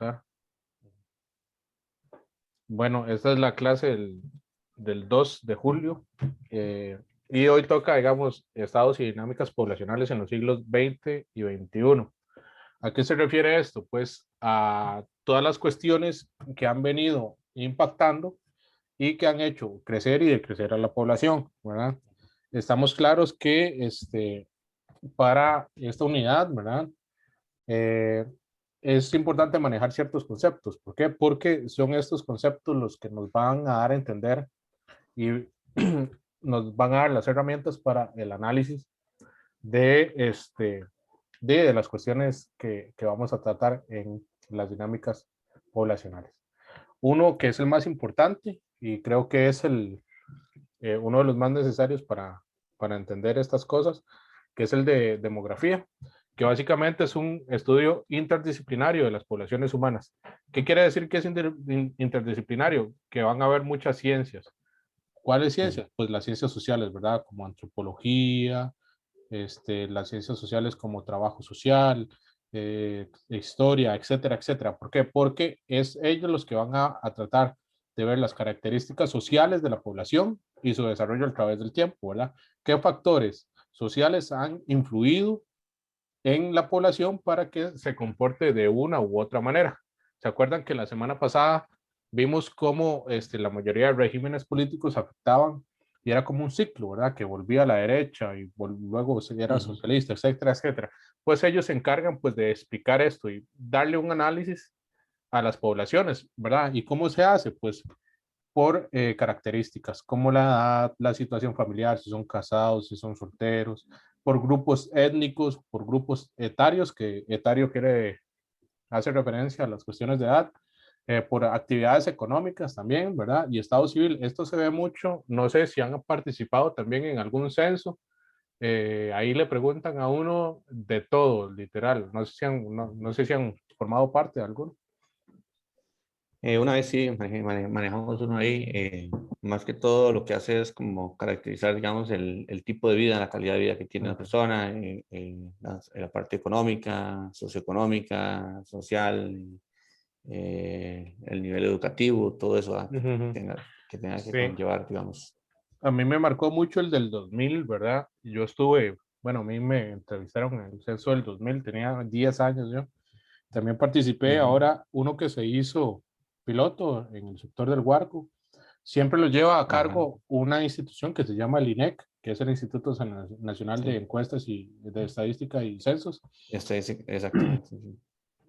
preguntar. Bueno, esta es la clase del 2 de julio. Y hoy toca, digamos, estados y dinámicas poblacionales en los siglos XX y XXI. ¿A qué se refiere esto? Pues a todas las cuestiones que han venido impactando y que han hecho crecer y decrecer a la población, ¿verdad? Estamos claros que para esta unidad, ¿verdad? Eh, es importante manejar ciertos conceptos. ¿Por qué? Porque son estos conceptos los que nos van a dar a entender y nos van a dar las herramientas para el análisis de, de las cuestiones que vamos a tratar en las dinámicas poblacionales. Uno que es el más importante y creo que es uno de los más necesarios para entender estas cosas, que es el de demografía, que básicamente es un estudio interdisciplinario de las poblaciones humanas. ¿Qué quiere decir que es interdisciplinario? Que van a haber muchas ciencias. ¿Cuáles ciencias? Pues las ciencias sociales, ¿verdad? Como antropología, las ciencias sociales como trabajo social, historia, etcétera, etcétera. ¿Por qué? Porque es ellos los que van a tratar de ver las características sociales de la población y su desarrollo a través del tiempo, ¿verdad? ¿Qué factores sociales han influido en la población para que se comporte de una u otra manera? ¿Se acuerdan que la semana pasada vimos cómo la mayoría de regímenes políticos afectaban y era como un ciclo, ¿verdad? Que volvía a la derecha y luego era socialista, etcétera, etcétera. Pues ellos se encargan pues de explicar esto y darle un análisis a las poblaciones, ¿verdad? ¿Y cómo se hace? Pues por características como la edad, la situación familiar, si son casados, si son solteros, por grupos étnicos, por grupos etarios, que etario hace referencia a las cuestiones de edad, por actividades económicas también, ¿verdad? Y estado civil, esto se ve mucho, no sé si han participado también en algún censo, ahí le preguntan a uno de todo, literal, no sé si han formado parte de alguno. Una vez sí manejamos uno ahí, más que todo lo que hace es como caracterizar, digamos, el tipo de vida, la calidad de vida que tiene la persona, la parte económica, socioeconómica, social, el nivel educativo, todo eso que tenga que Sí, conllevar, digamos. a mí me marcó mucho el del 2000, ¿verdad? Yo estuve, bueno, a mí me entrevistaron en el censo del 2000, tenía 10 años yo. También participé, ahora uno que se hizo piloto en el sector del Huarco, siempre lo lleva a Ajá, cargo una institución que se llama el INEC, que es el Instituto Nacional de sí. Encuestas y de Estadística y Censos. Exactamente. Sí.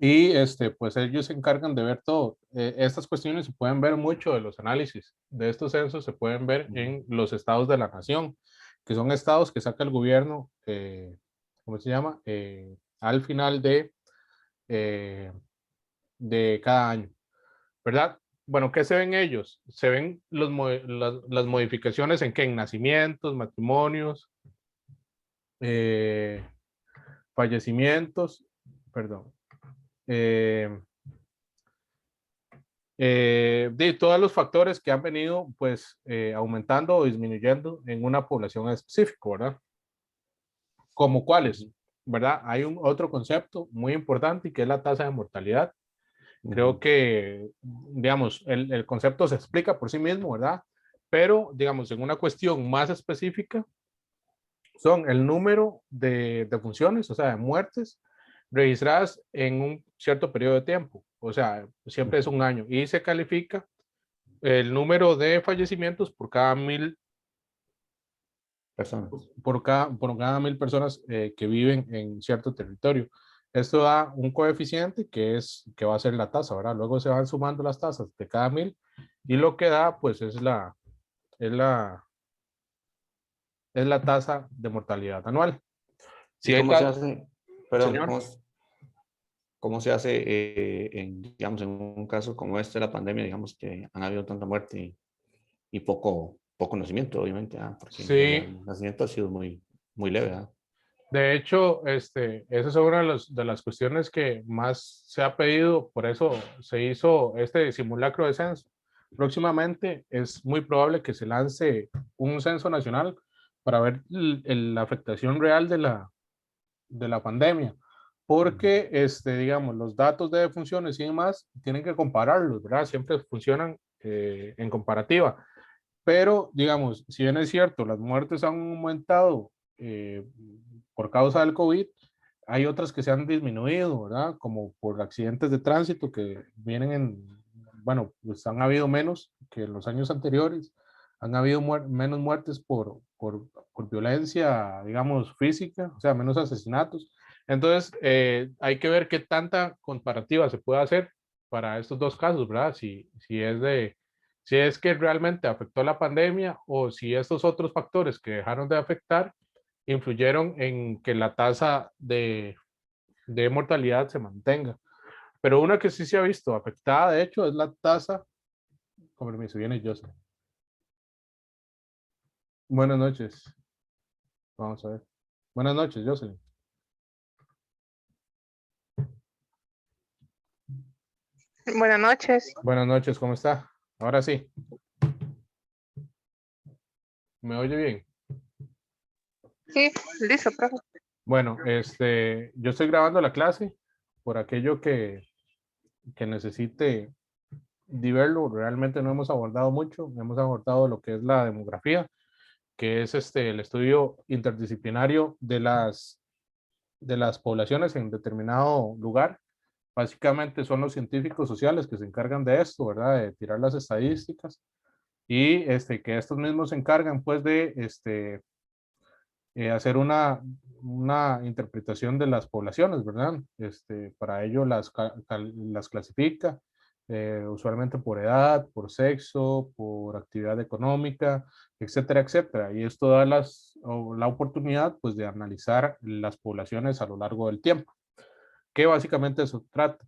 Y pues ellos se encargan de ver todo. Estas cuestiones se pueden ver mucho de los análisis de estos censos, se pueden ver en los estados de la nación, que son estados que saca el gobierno, ¿cómo se llama? Al final eh, de cada año, ¿verdad? Bueno, ¿qué se ven ellos? Se ven las modificaciones en qué, en nacimientos, matrimonios, eh, fallecimientos, perdón, eh, de todos los factores que han venido pues aumentando o disminuyendo en una población específica, ¿verdad? Como cuáles, ¿verdad? Hay otro concepto muy importante y que es la tasa de mortalidad. Creo que, digamos, el concepto se explica por sí mismo, ¿verdad? Pero, digamos, en una cuestión más específica, son el número de funciones, o sea, de muertes registradas en un cierto periodo de tiempo. O sea, siempre es un año. Y se califica el número de fallecimientos por cada Personas. por cada 1000 personas que viven en cierto territorio. Esto da un coeficiente que va a ser la tasa, ¿verdad? Luego se van sumando las tasas de cada 1000 y lo que da, pues, es la, es la tasa de mortalidad anual. ¿Y Si hay cómo se hace? Perdón, señor. ¿cómo se hace, digamos, en un caso como este de la pandemia, digamos que han habido tanta muerte y poco nacimiento, obviamente, porque Sí, el nacimiento ha sido muy leve, ¿ah? de hecho, esa es una de las cuestiones que más se ha pedido, por eso se hizo este simulacro de censo. Próximamente es muy probable que se lance un censo nacional para ver la afectación real de la pandemia. porque, digamos, los datos de defunciones y demás tienen que compararlos, ¿verdad? Siempre funcionan en comparativa. Pero, digamos, si bien es cierto, las muertes han aumentado por causa del COVID, hay otras que se han disminuido, ¿verdad? Como por accidentes de tránsito que vienen bueno, pues han habido menos que en los años anteriores, han habido menos muertes por violencia, digamos, física, o sea, menos asesinatos. Entonces, hay que ver qué tanta comparativa se puede hacer para estos dos casos, ¿verdad? Si es que realmente afectó la pandemia o si estos otros factores que dejaron de afectar influyeron en que la tasa de mortalidad se mantenga. Pero una que sí se ha visto afectada, de hecho, es la tasa, con permiso, viene Joseph. Buenas noches. Vamos a ver. Buenas noches, Jocelyn. Buenas noches. Buenas noches, ¿cómo está? Ahora sí. ¿Me oye bien? Sí, listo, profe. Bueno, yo estoy grabando la clase por aquello que necesite verlo. Realmente no hemos abordado mucho. Hemos abordado lo que es la demografía, que es el estudio interdisciplinario de las poblaciones en determinado lugar. Básicamente son los científicos sociales que se encargan de esto, ¿verdad? De tirar las estadísticas y que estos mismos se encargan pues de hacer una interpretación de las poblaciones, ¿verdad? Para ello las clasifica usualmente por edad, por sexo, por actividad económica, etcétera, etcétera. Y esto da la oportunidad pues de analizar las poblaciones a lo largo del tiempo, que básicamente eso trata.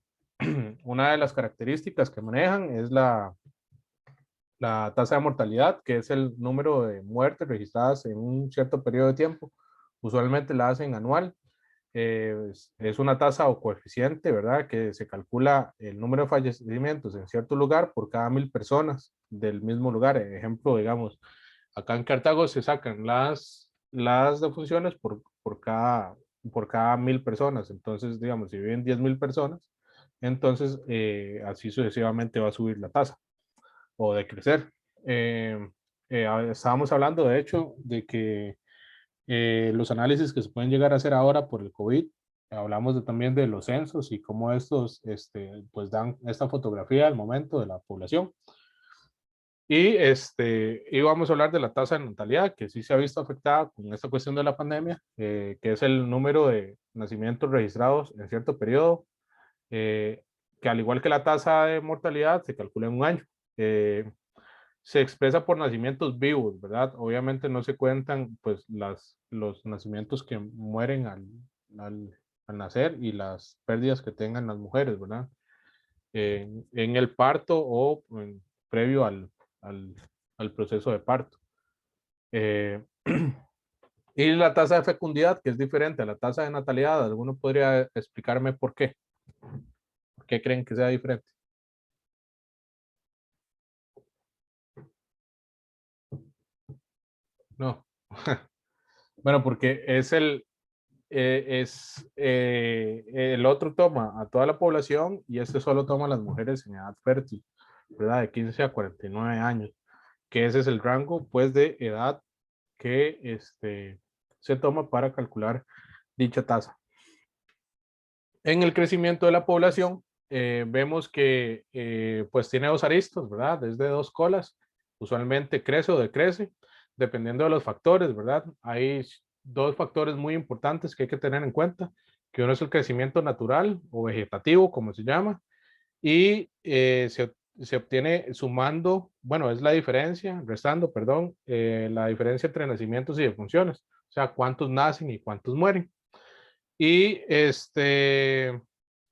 Una de las características que manejan es la tasa de mortalidad, que es el número de muertes registradas en un cierto periodo de tiempo. Usualmente la hacen anual. Es una tasa o coeficiente, ¿verdad? Que se calcula el número de fallecimientos en cierto lugar por cada 1000 personas del mismo lugar. Ejemplo, digamos, acá en Cartago se sacan las defunciones por cada 1000 personas. Entonces, digamos, si viven 10.000 personas, entonces así sucesivamente va a subir la tasa o de crecer. Estábamos hablando, de hecho, de que los análisis que se pueden llegar a hacer ahora por el COVID, hablamos también de los censos y cómo estos pues dan esta fotografía al momento de la población. Y vamos a hablar de la tasa de natalidad, que sí se ha visto afectada con esta cuestión de la pandemia, que es el número de nacimientos registrados en cierto periodo, que al igual que la tasa de mortalidad se calcula en un año. Se expresa por nacimientos vivos, ¿verdad? Obviamente no se cuentan pues los nacimientos que mueren al nacer y las pérdidas que tengan las mujeres, ¿verdad? En el parto o previo al proceso de parto. Eh, y la tasa de fecundidad, que es diferente a la tasa de natalidad. ¿Alguno podría explicarme por qué? ¿Por qué creen que sea diferente? No. Bueno, porque el otro toma a toda la población y este solo toma a las mujeres en edad fértil, ¿verdad? De 15 a 49 años, que ese es el rango, pues, de edad que se toma para calcular dicha tasa. En el crecimiento de la población, vemos que, pues, tiene dos aristas, ¿verdad? Es de dos colas, usualmente crece o decrece, dependiendo de los factores, ¿verdad? Hay dos factores muy importantes que hay que tener en cuenta, que uno es el crecimiento natural o vegetativo, como se llama, y se obtiene sumando, bueno, es la diferencia, restando, perdón, la diferencia entre nacimientos y defunciones, o sea, cuántos nacen y cuántos mueren. Y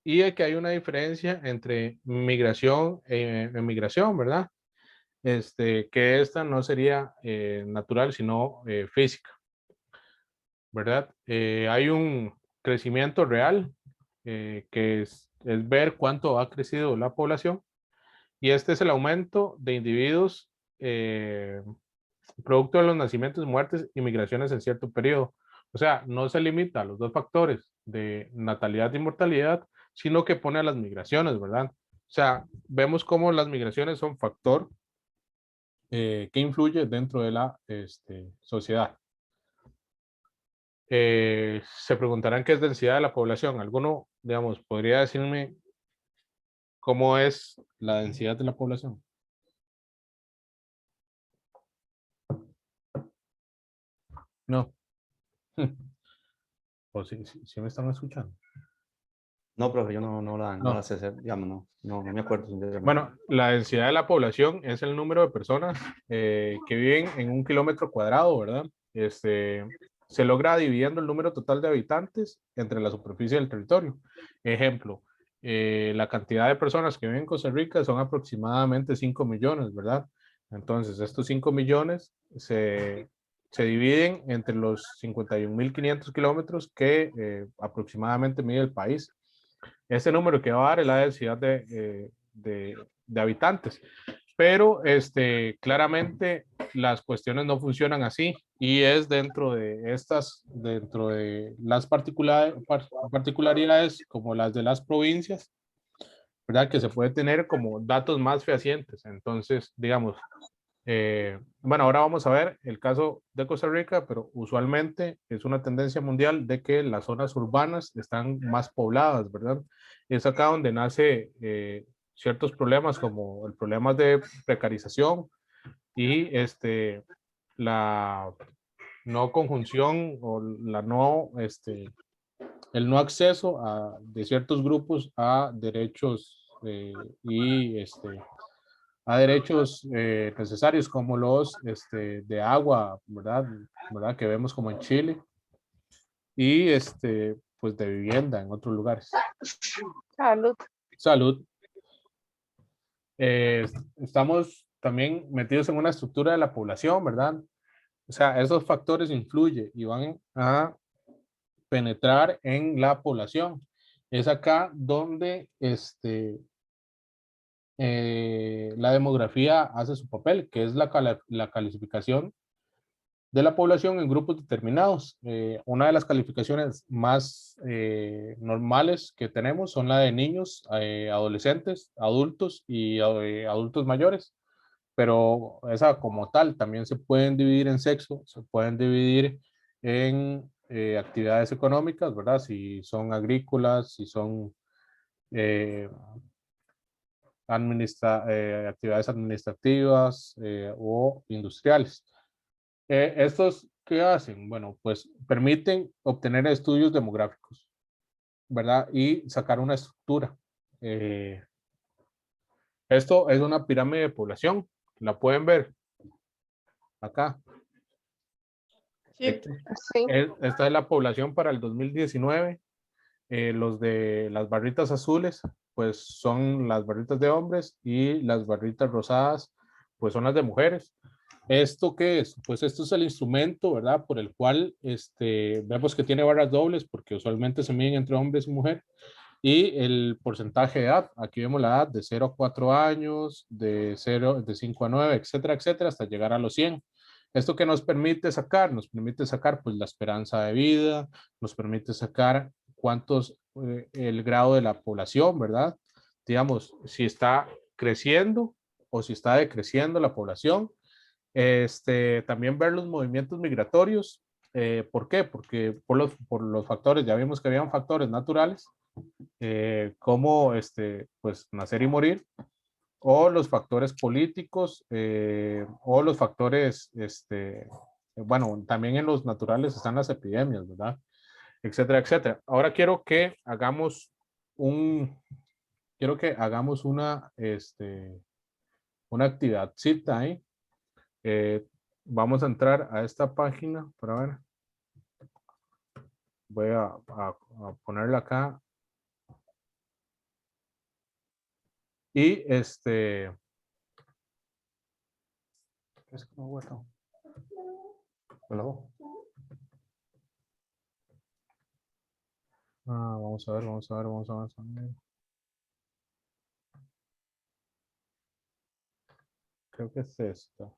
y de que hay una diferencia entre migración e emigración, ¿verdad? Que esta no sería natural, sino física, ¿verdad? Hay un crecimiento real, que es ver cuánto ha crecido la población, y este es el aumento de individuos producto de los nacimientos, muertes y migraciones en cierto periodo. O sea, no se limita a los dos factores de natalidad y mortalidad, sino que pone a las migraciones, ¿verdad? O sea, vemos cómo las migraciones son factor que influye dentro de la sociedad. Se preguntarán qué es densidad de la población. ¿Alguno, digamos, podría decirme cómo es la densidad de la población? No. O si me están escuchando. No, profe, yo no la No. sé hacer, digamos, no me acuerdo, sinceramente. Bueno, la densidad de la población es el número de personas que viven en 1 km², ¿verdad? Se logra dividiendo el número total de habitantes entre la superficie del territorio. Ejemplo, la cantidad de personas que viven en Costa Rica son aproximadamente 5 millones, ¿verdad? Entonces, estos 5 millones se dividen entre los 51.500 kilómetros que aproximadamente mide el país. Ese número que va a dar es la densidad de habitantes. Pero claramente las cuestiones no funcionan así y es dentro de las particularidades como las de las provincias, ¿verdad? Que se puede tener como datos más fehacientes. Entonces, digamos, bueno, ahora vamos a ver el caso de Costa Rica, pero usualmente es una tendencia mundial de que las zonas urbanas están más pobladas, ¿verdad? Es acá donde nace ciertos problemas como el problema de precarización y la no conjunción o la no, el no acceso de ciertos grupos a derechos a derechos necesarios como los de agua, ¿verdad? ¿verdad? Que vemos como en Chile y pues de vivienda en otros lugares. Salud. Salud. Estamos también metidos en una estructura de la población, ¿verdad? O sea, esos factores influyen y van a penetrar en la población. Es acá donde la demografía hace su papel, que es la calificación de la población en grupos determinados. Una de las calificaciones más normales que tenemos son la de niños, adolescentes, adultos y adultos mayores, pero esa como tal también se pueden dividir en sexo, se pueden dividir en actividades económicas, ¿verdad? Si son agrícolas, si son eh, actividades administrativas o industriales. ¿Estos qué hacen? Bueno, pues permiten obtener estudios demográficos, ¿verdad? Y sacar una estructura. Eh, Esto es una pirámide de población. La pueden ver acá. Sí. Sí. Esta es la población para el 2019. Los de las barritas azules, pues son las barritas de hombres y las barritas rosadas, pues son las de mujeres. ¿Esto qué es? Pues esto es el instrumento, ¿verdad? Por el cual vemos que tiene barras dobles porque usualmente se miden entre hombres y mujeres. Y el porcentaje de edad, aquí vemos la edad de 0 a 4 años, de 5 a 9, etcétera, etcétera, hasta llegar a los 100. ¿Esto que nos permite sacar? Nos permite sacar pues la esperanza de vida, nos permite sacar cuántos, el grado de la población, ¿verdad? Digamos, si está creciendo o si está decreciendo la población. También ver los movimientos migratorios. ¿Por qué? Porque por los factores, ya vimos que habían factores naturales, como pues nacer y morir, o los factores políticos, o los factores, bueno, también en los naturales están las epidemias, ¿verdad? Etcétera, etcétera. Ahora quiero que hagamos una actividad cita ahí. Vamos a entrar a esta página para ver. Voy a ponerla acá. Y es que no bueno. Vamos a ver, vamos a ver, vamos a ver. Creo que es esto.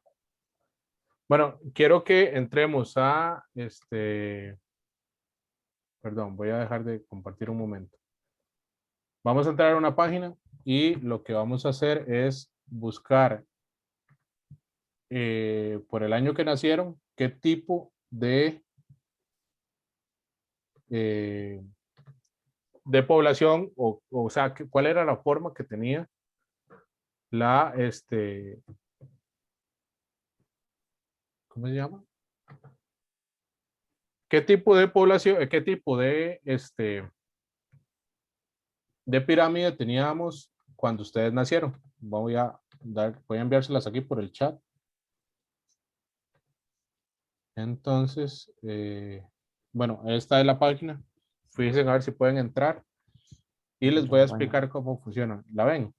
Bueno, quiero que entremos a Perdón, voy a dejar de compartir un momento. Vamos a entrar a una página y lo que vamos a hacer es buscar por el año que nacieron, qué tipo de población o sea, cuál era la forma que tenía la, ¿cómo se llama? ¿Qué tipo de población, qué tipo de pirámide teníamos cuando ustedes nacieron? Voy a enviárselas aquí por el chat. Entonces, bueno, esta es la página. Fíjense a ver si pueden entrar y les voy a explicar cómo funciona. ¿La ven?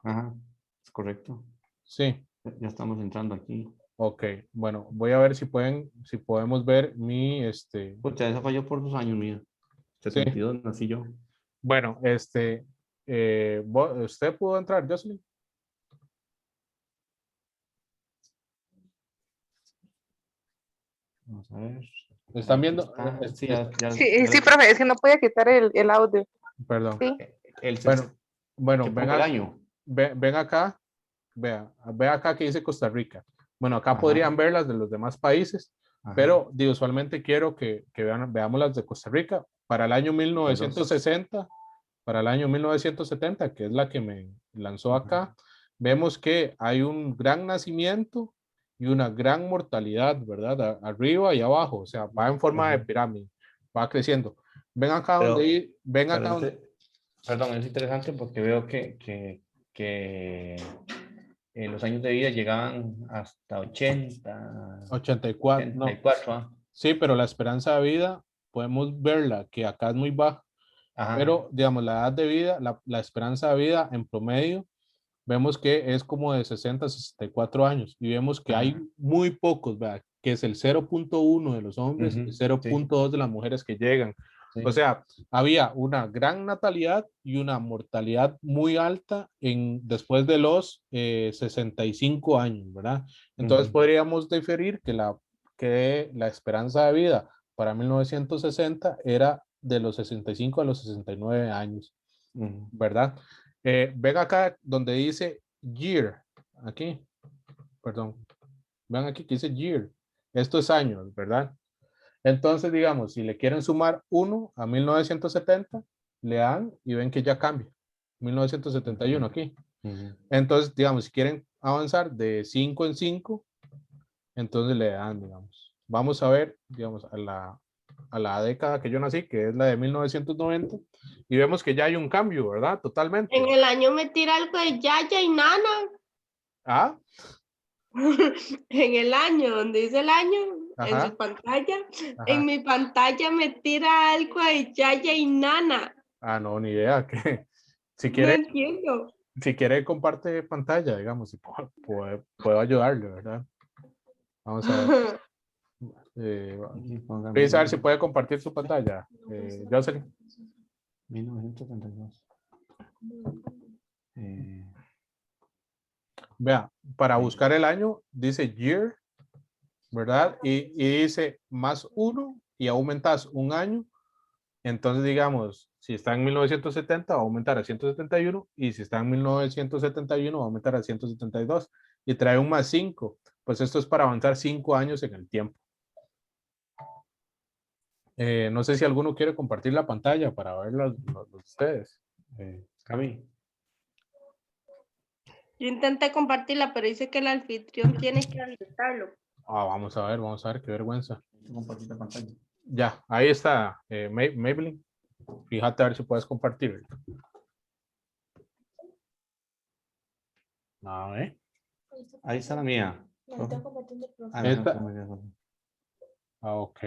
Ajá, es correcto. Sí. Ya estamos entrando aquí. Ok, bueno, voy a ver si podemos ver mi, Pucha, eso falló por 2 años, mío. sí. 72 nací yo. Bueno, ¿usted pudo entrar, Jocelyn? Vamos a ver. ¿Están viendo? Sí, ya, Sí, sí, profe, es que no podía quitar el audio. Perdón. Sí. Bueno, ¿Qué ven, pongo el año? ven acá, ve acá que dice Costa Rica. Bueno, acá Ajá. podrían ver las de los demás países, Ajá. pero usualmente quiero que veamos las de Costa Rica. Para el año 1960, para el año 1970, que es la que me lanzó acá, vemos que hay un gran nacimiento y una gran mortalidad, ¿verdad? Arriba y abajo, o sea, va en forma de pirámide, va creciendo. Ven acá Perdón, es interesante porque veo que los años de vida llegaban hasta 84, no. 84. Sí, pero la esperanza de vida, podemos verla, que acá es muy baja, Ajá. pero digamos, la edad de vida, la esperanza de vida en promedio, vemos que es como de 60 a 64 años y vemos que hay muy pocos, ¿verdad? Que es el 0.1 de los hombres y 0.2 de las mujeres que llegan. Sí. O sea, había una gran natalidad y una mortalidad muy alta después de los 65 años, ¿verdad? Entonces podríamos diferir que la esperanza de vida para 1960 era de los 65 a los 69 años, ¿verdad? Ven acá donde dice year, aquí, perdón, ven aquí que dice year, esto es años, ¿verdad? Entonces, digamos, si le quieren sumar 1 a 1970, le dan y ven que ya cambia, 1971 aquí. Entonces, digamos, si quieren avanzar de 5 en 5, entonces le dan, digamos, vamos a ver, digamos, a la década que yo nací, que es la de 1990, y vemos que ya hay un cambio, ¿verdad? Totalmente. En el año me tira algo de Yaya y Nana. ¿Ah? En el año, donde dice el año, en su pantalla, en mi pantalla me tira algo de Yaya y Nana. Ah, no, ni idea. Que si No quiere, entiendo. si quiere comparte pantalla, digamos, si puedo ayudarle, ¿verdad? Vamos a ver. Vamos a ver si puede compartir su pantalla. Jocelyn. 1972. Vea, para buscar el año, dice year, ¿verdad? Y dice más 1 y aumentas un año. Entonces, digamos, si está en 1970, va a aumentar a 171, y si está en 1971, va a aumentar a 172, y trae un más 5. Pues esto es para avanzar 5 años en el tiempo. No sé si alguno quiere compartir la pantalla para ver los ustedes. Cami. Yo intenté compartirla, pero dice que el anfitrión tiene que habilitarlo. Vamos a ver, qué vergüenza. Compartir la pantalla. Ya, ahí está, Maybelline. Fíjate a ver si puedes compartir. A ver. Ahí está la mía. Ok.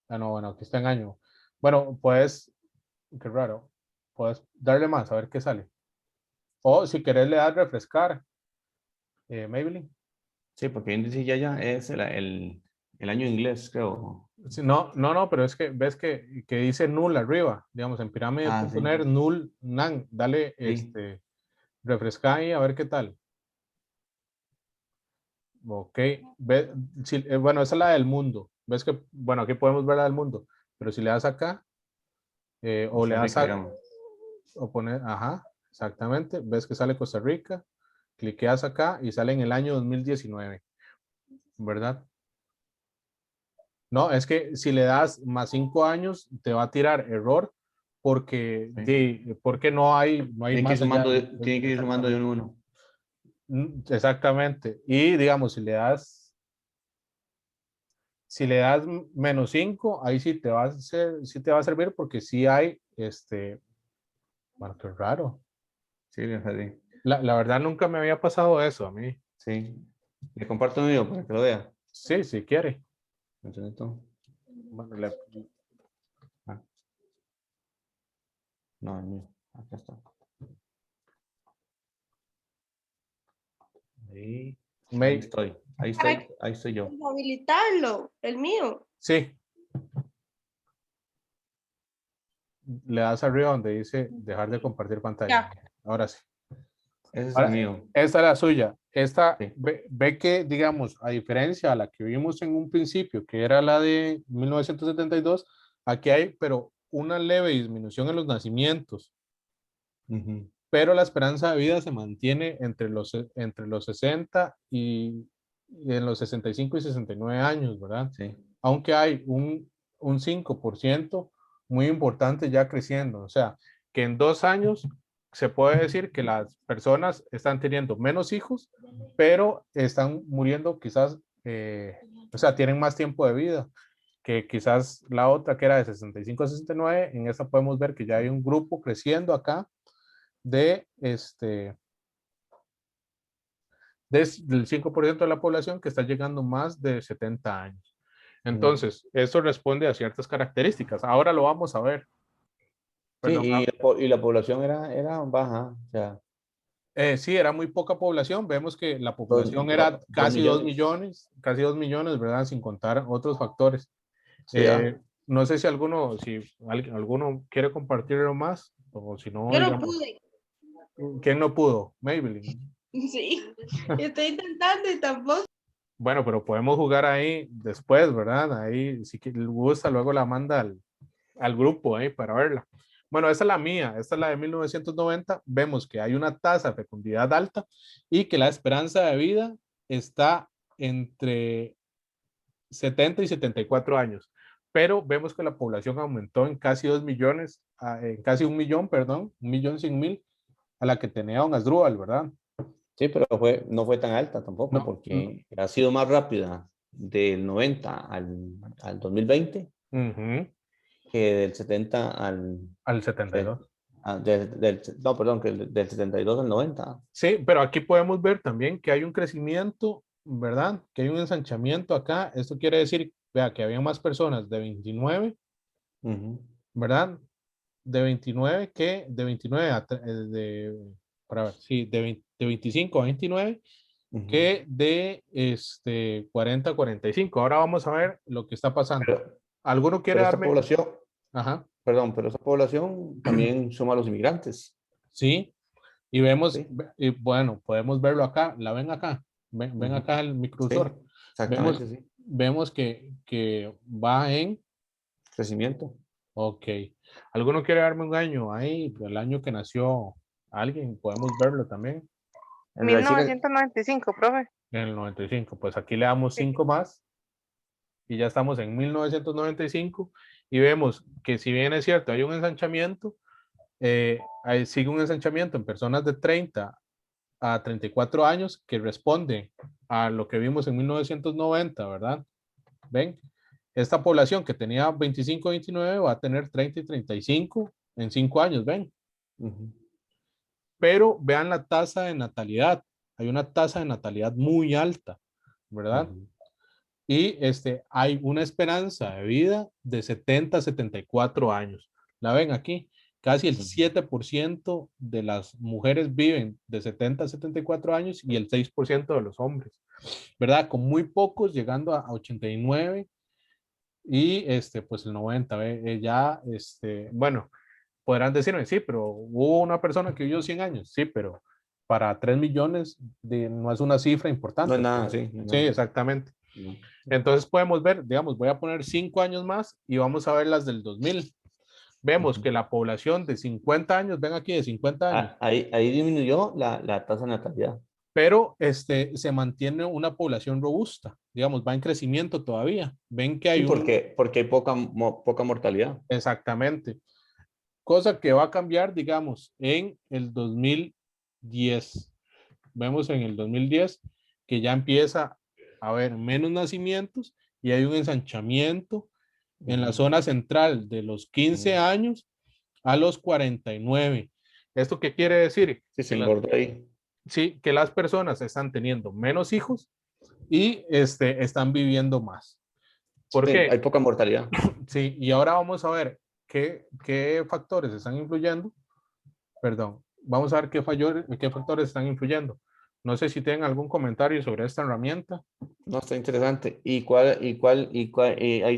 No, bueno, aquí está en año. Bueno, puedes, qué raro, puedes darle más a ver qué sale. O si querés le das refrescar, Maybelline. Sí, porque bien dice ya es el año inglés, creo. Sí, no, pero es que ves que dice null arriba, digamos, en pirámide puedes poner null, nan, dale, refresca ahí a ver qué tal. Ok, bueno, esa es la del mundo. ves que, bueno, aquí podemos ver la del mundo, pero si le das acá, o le das a, o poner, ajá, exactamente, ves que sale Costa Rica, cliqueas acá y sale en el año 2019, ¿verdad? No, es que si le das más 5 años, te va a tirar error porque, porque no hay más allá. Tiene que ir sumando de uno. Exactamente. Y digamos, si le das menos 5, ahí sí te va a sí te va a servir porque sí hay, bueno, qué raro. Sí, La verdad nunca me había pasado eso a mí. Sí. Le comparto un video para que lo vea. Sí, si quiere. Bueno, no, el mío. Acá está. Ahí estoy. Ahí estoy yo. Habilitarlo, el mío. Sí. Le das arriba donde dice dejar de compartir pantalla. Ya. Ahora sí. Ese es Ahora, el mío. esta es la suya. Esta, Sí. ve que, digamos, a diferencia a la que vimos en un principio, que era la de 1972, aquí hay, pero una leve disminución en los nacimientos. Pero la esperanza de vida se mantiene entre los 60 y en los 65 y 69 años, ¿verdad? Sí. Aunque hay un 5% muy importante ya creciendo. O sea, que en 2 años se puede decir que las personas están teniendo menos hijos, pero están muriendo quizás, o sea, tienen más tiempo de vida que quizás la otra que era de 65 a 69. En esta podemos ver que ya hay un grupo creciendo acá del 5% de la población que está llegando más de 70 años. Entonces, eso responde a ciertas características. Ahora lo vamos a ver. Sí, Perdón, y la población era baja. O sea, sí, era muy poca población. Vemos que la población era casi 2 millones, ¿verdad? Sin contar otros factores. Sí, No sé si alguno quiere compartirlo más o si no, Yo no digamos, pude. ¿quién no pudo? Maybelline. Sí, estoy intentando y tampoco. Bueno, pero podemos jugar ahí después, ¿verdad? Ahí, si le gusta, luego la manda al grupo ahí para verla. Bueno, esa es la mía, esta es la de 1990. Vemos que hay una tasa de fecundidad alta y que la esperanza de vida está entre 70 y 74 años. Pero vemos que la población aumentó en casi 2 millones, en casi 1 millón, perdón, 1.100.000 a la que tenía don Asdrúbal, ¿verdad? sí, pero no fue tan alta tampoco, No, porque ha sido más rápida del 90 al 2020 que del 70 al 72. no, perdón, que del 72 al 90. Sí, pero aquí podemos ver también que hay un crecimiento, ¿verdad? Que hay un ensanchamiento acá. Esto quiere decir, vea, que había más personas de 29, ¿verdad? De 29 que de 29 para ver, sí, de 25 a 29 que de 40 a 45. Ahora vamos a ver lo que está pasando. Pero, ¿Alguno quiere pero esta darme? población, Ajá. perdón, pero esa población también suma a los inmigrantes. Sí, y vemos, Sí, y bueno, podemos verlo acá. ¿La ven acá? Ven acá el sí, microcursor. Vemos, exactamente, sí. vemos que va en, Crecimiento. ok. ¿Alguno quiere darme un año ahí? El año que nació alguien, podemos verlo también. En la chica, 1995, profe. En el 95. Pues aquí le damos 5 más y ya estamos en 1995 y vemos que si bien es cierto, hay un ensanchamiento, sigue un ensanchamiento en personas de 30 a 34 años que responde a lo que vimos en 1990, ¿verdad? ¿Ven? Esta población que tenía 25 29 va a tener 30 y 35 en 5 años, ¿ven? Pero vean la tasa de natalidad. Hay una tasa de natalidad muy alta, ¿verdad? Y hay una esperanza de vida de 70 a 74 años. ¿La ven aquí? Casi el 7% de las mujeres viven de 70 a 74 años y el 6% de los hombres, ¿verdad? Con muy pocos llegando a 89 y pues el 90, ya, bueno, podrán decirme, sí, pero hubo una persona que vivió 100 años, sí, pero para 3 millones no es una cifra No es importante. nada, sí. No es Sí, nada. exactamente. Entonces podemos ver, digamos, voy a poner 5 años más y vamos a ver las del 2000. Vemos que la población de 50 años, ven aquí, de 50 años, Ahí disminuyó la tasa de natalidad. pero se mantiene una población robusta, digamos, va en crecimiento todavía. Ven que hay Sí, porque hay poca mortalidad. Exactamente. Cosa que va a cambiar, digamos, en el 2010. Vemos en el 2010 que ya empieza a haber menos nacimientos y hay un ensanchamiento en la zona central de los 15 años a los 49. ¿Esto qué quiere decir? Sí, se engordó ahí. Sí, que las personas están teniendo menos hijos y están viviendo más. ¿Por Sí, qué? hay poca mortalidad. Sí, y ahora vamos a ver qué factores están influyendo. Perdón, vamos a ver qué factores están influyendo. No sé si tienen algún comentario sobre esta herramienta. No, está interesante. Ahí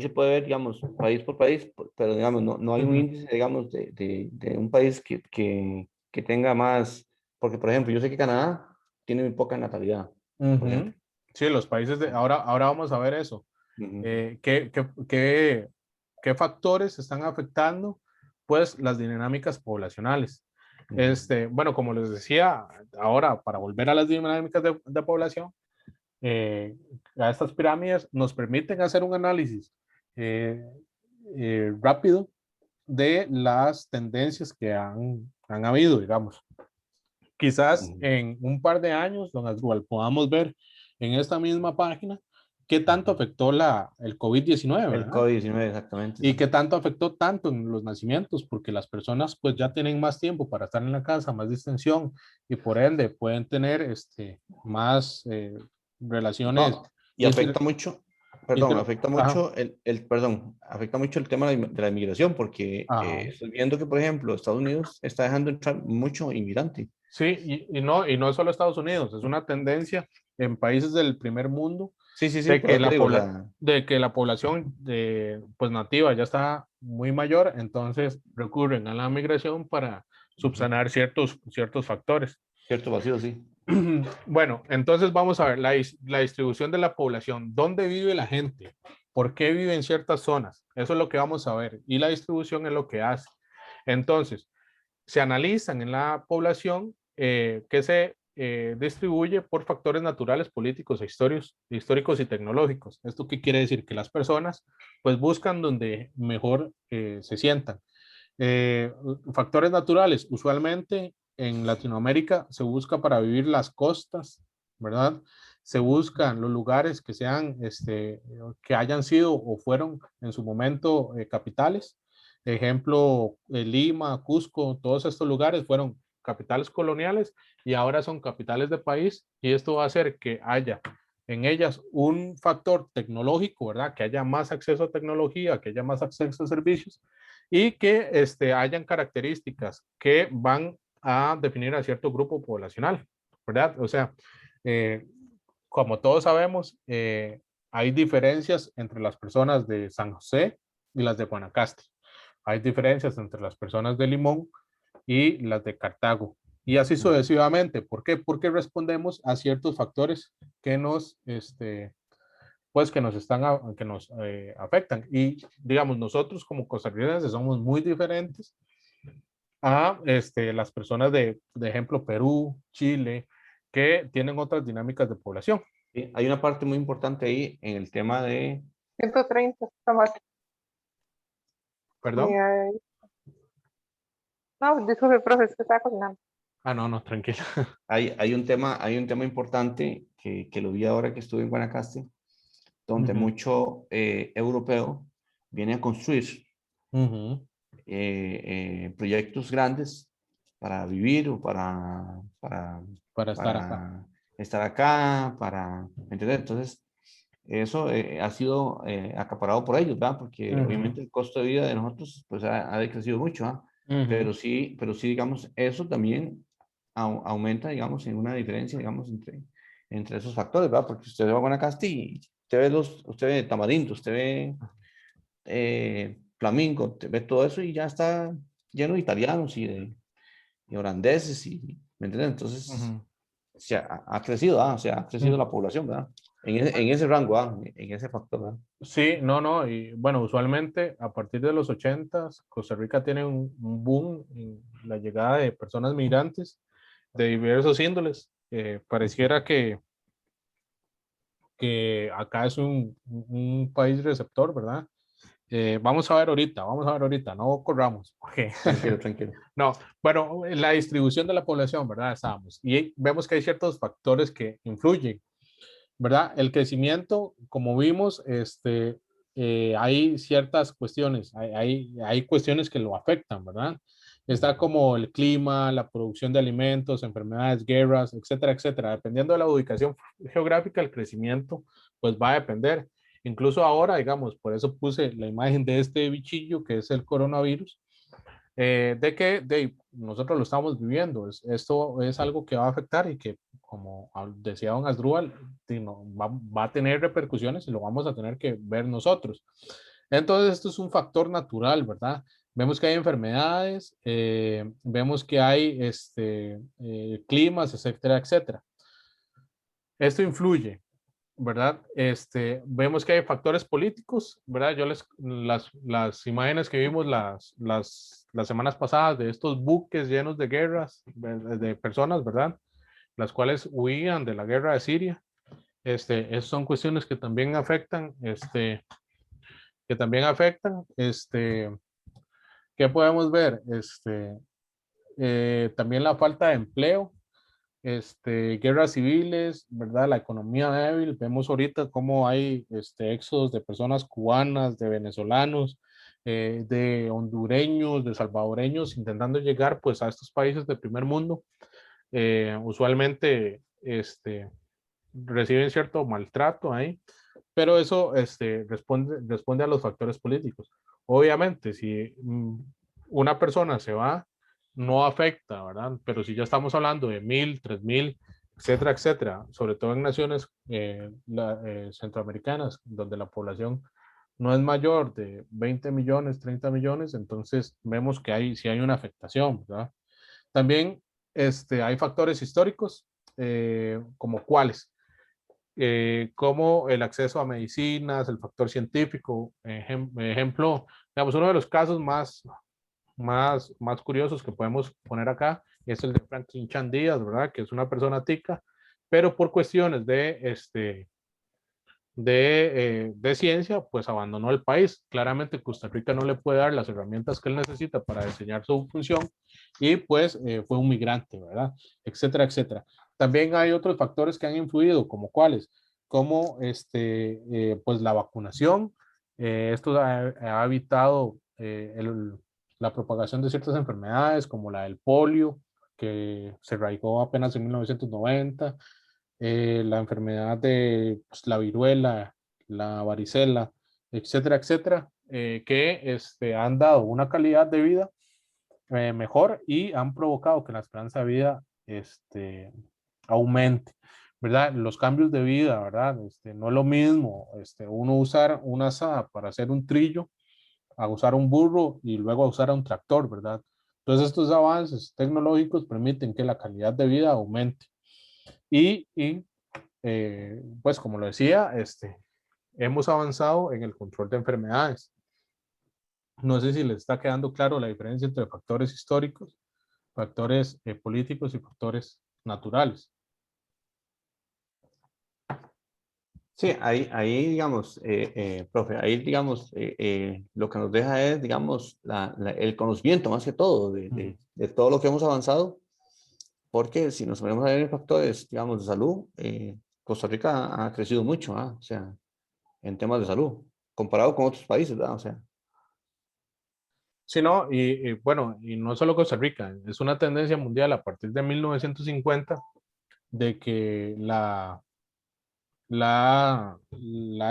se puede ver, digamos, país por país, pero digamos, no hay un índice, digamos, de un país que tenga más, porque por ejemplo, yo sé que Canadá tiene muy poca natalidad, por ejemplo. Sí, los países ahora vamos a ver eso. ¿Qué factores están afectando pues las dinámicas poblacionales? Bueno, como les decía, ahora para volver a las dinámicas de población, a estas pirámides nos permiten hacer un análisis rápido de las tendencias que han habido, digamos. Quizás en un par de años, don Asdrúbal, podamos ver en esta misma página qué tanto afectó el COVID-19, El ¿verdad? COVID-19, exactamente. Y qué tanto afectó tanto en los nacimientos, porque las personas pues ya tienen más tiempo para estar en la casa, más distensión, y por ende pueden tener más relaciones. No, y afecta mucho, afecta Ajá, mucho afecta mucho el tema de la inmigración, porque ajá. estoy viendo que, por ejemplo, Estados Unidos está dejando entrar mucho inmigrante. Sí, y no solo Estados Unidos, es una tendencia en países del primer mundo Sí, de por que eso te la, digo, o pobla- sea, de que la población pues, nativa ya está muy mayor, entonces recurren a la migración para subsanar ciertos factores. cierto vacío, sí. Bueno, entonces vamos a ver la distribución de la población. ¿Dónde vive la gente? ¿Por qué vive en ciertas zonas? Eso es lo que vamos a ver. Y la distribución es lo que hace. Entonces, se analizan en la población que se distribuye por factores naturales, políticos, históricos y tecnológicos. ¿Esto qué quiere decir? Que las personas pues buscan donde mejor se sientan. Factores naturales, usualmente en Latinoamérica se busca para vivir las costas, ¿verdad? Se buscan los lugares que sean, que hayan sido o fueron en su momento capitales. Ejemplo, Lima, Cusco, todos estos lugares fueron capitales coloniales y ahora son capitales de país, y esto va a hacer que haya en ellas un factor tecnológico, ¿verdad? Que haya más acceso a tecnología, que haya más acceso a servicios y que hayan características que van a definir a cierto grupo poblacional, ¿verdad? O sea, eh, como todos sabemos, hay diferencias entre las personas de San José y las de Guanacaste. Hay diferencias entre las personas de Limón y las de Cartago. Y así sucesivamente. ¿Por qué? Porque respondemos a ciertos factores que nos, pues que nos afectan. Y digamos, nosotros como costarricenses somos muy diferentes a las personas de ejemplo, Perú, Chile, que tienen otras dinámicas de población. Sí, hay una parte muy importante ahí en el tema de... 130, tomate. ¿Perdón? No, disculpe, profe, es que estaba cocinando. Ah, no, tranquila. Hay un tema importante que lo vi ahora que estuve en Guanacaste, donde mucho europeo viene a construir proyectos grandes para vivir o Para estar acá. estar acá, ¿me entiendes? Entonces, eso ha sido acaparado por ellos, ¿verdad? Porque obviamente el costo de vida de nosotros pues ha decrecido mucho, ¿ah? Pero sí, digamos, eso también aumenta, digamos, en una diferencia, digamos, entre esos factores, ¿verdad? Porque usted va a Guanacaste y usted ve tamarindo, usted ve flamenco, usted ve todo eso y ya está lleno de italianos y holandeses, ¿me entiendes? Entonces, se ha crecido, o sea, ha crecido la población, ¿verdad? En ese rango, en ese factor. Sí, no, y bueno, usualmente a partir de los 80s, Costa Rica tiene un boom en la llegada de personas migrantes de diversos índoles. Pareciera que acá es un país receptor, ¿verdad? Vamos a ver ahorita, no corramos. Okay. Tranquilo, tranquilo. No, bueno, la distribución de la población, ¿verdad? Estábamos. Y vemos que hay ciertos factores que influyen, ¿verdad? El crecimiento, como vimos, hay ciertas cuestiones, hay cuestiones que lo afectan, ¿verdad? Está como el clima, la producción de alimentos, enfermedades, guerras, etcétera, etcétera. Dependiendo de la ubicación geográfica, el crecimiento, pues va a depender. Incluso ahora, digamos, por eso puse la imagen de este bichillo que es el coronavirus, de que nosotros lo estamos viviendo. Esto es algo que va a afectar y que, como decía don Asdrúbal, va a tener repercusiones y lo vamos a tener que ver nosotros. Entonces, esto es un factor natural, ¿verdad? Vemos que hay enfermedades, vemos que hay climas, etcétera, etcétera. Esto influye, ¿verdad? Vemos que hay factores políticos, ¿verdad? Las imágenes que vimos las semanas pasadas de estos buques llenos de guerras, de personas, ¿verdad? Las cuales huían de la guerra de Siria. Esas son cuestiones que también afectan, ¿qué podemos ver? También la falta de empleo, guerras civiles, ¿verdad? La economía débil. Vemos ahorita cómo hay éxodos de personas cubanas, de venezolanos, de hondureños, de salvadoreños, intentando llegar pues a estos países del primer mundo. Usualmente reciben cierto maltrato ahí, pero eso responde a los factores políticos. Obviamente, si una persona se va, no afecta, ¿verdad? Pero si ya estamos hablando de 1000, 3000, etcétera, etcétera, sobre todo en naciones centroamericanas, donde la población no es mayor de 20 millones, 30 millones, entonces vemos que sí hay una afectación, ¿verdad? También hay factores históricos, como cuáles, como el acceso a medicinas, el factor científico. Ejemplo, digamos, uno de los casos más curiosos que podemos poner acá es el de Franklin Chan Díaz, ¿verdad? Que es una persona tica, pero por cuestiones de ciencia, pues abandonó el país. Claramente Costa Rica no le puede dar las herramientas que él necesita para diseñar su función y pues fue un migrante, ¿verdad? Etcétera, etcétera. También hay otros factores que han influido, como cuáles, como pues la vacunación. Esto ha evitado la propagación de ciertas enfermedades como la del polio, que se arraigó apenas en 1990, la enfermedad de pues, la viruela, la varicela, etcétera, etcétera, que han dado una calidad de vida mejor y han provocado que la esperanza de vida aumente, ¿verdad? Los cambios de vida, ¿verdad? No es lo mismo uno usar una asada para hacer un trillo, a usar un burro y luego a usar un tractor, ¿verdad? Entonces estos avances tecnológicos permiten que la calidad de vida aumente. Y pues como lo decía, hemos avanzado en el control de enfermedades. No sé si les está quedando claro la diferencia entre factores históricos, factores políticos y factores naturales. Sí, ahí digamos, profe, ahí digamos, lo que nos deja es, digamos, el conocimiento más que todo de todo lo que hemos avanzado, porque si nos ponemos a ver factores, digamos, de salud, Costa Rica ha crecido mucho, o sea, en temas de salud, comparado con otros países, ¿verdad? O sea. Sí, no, y bueno, y no solo Costa Rica, es una tendencia mundial a partir de 1950 de que la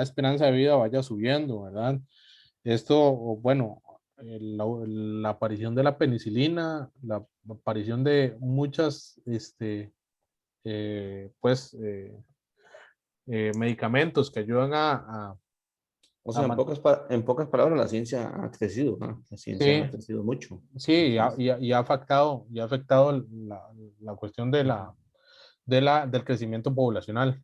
esperanza de vida vaya subiendo, ¿verdad? Esto, bueno, la aparición de la penicilina, la aparición de muchas, pues, medicamentos que ayudan O sea, en pocas palabras, la ciencia ha crecido, ¿no? La ciencia ha sí, crecido mucho. sí, y ha afectado la cuestión del crecimiento poblacional.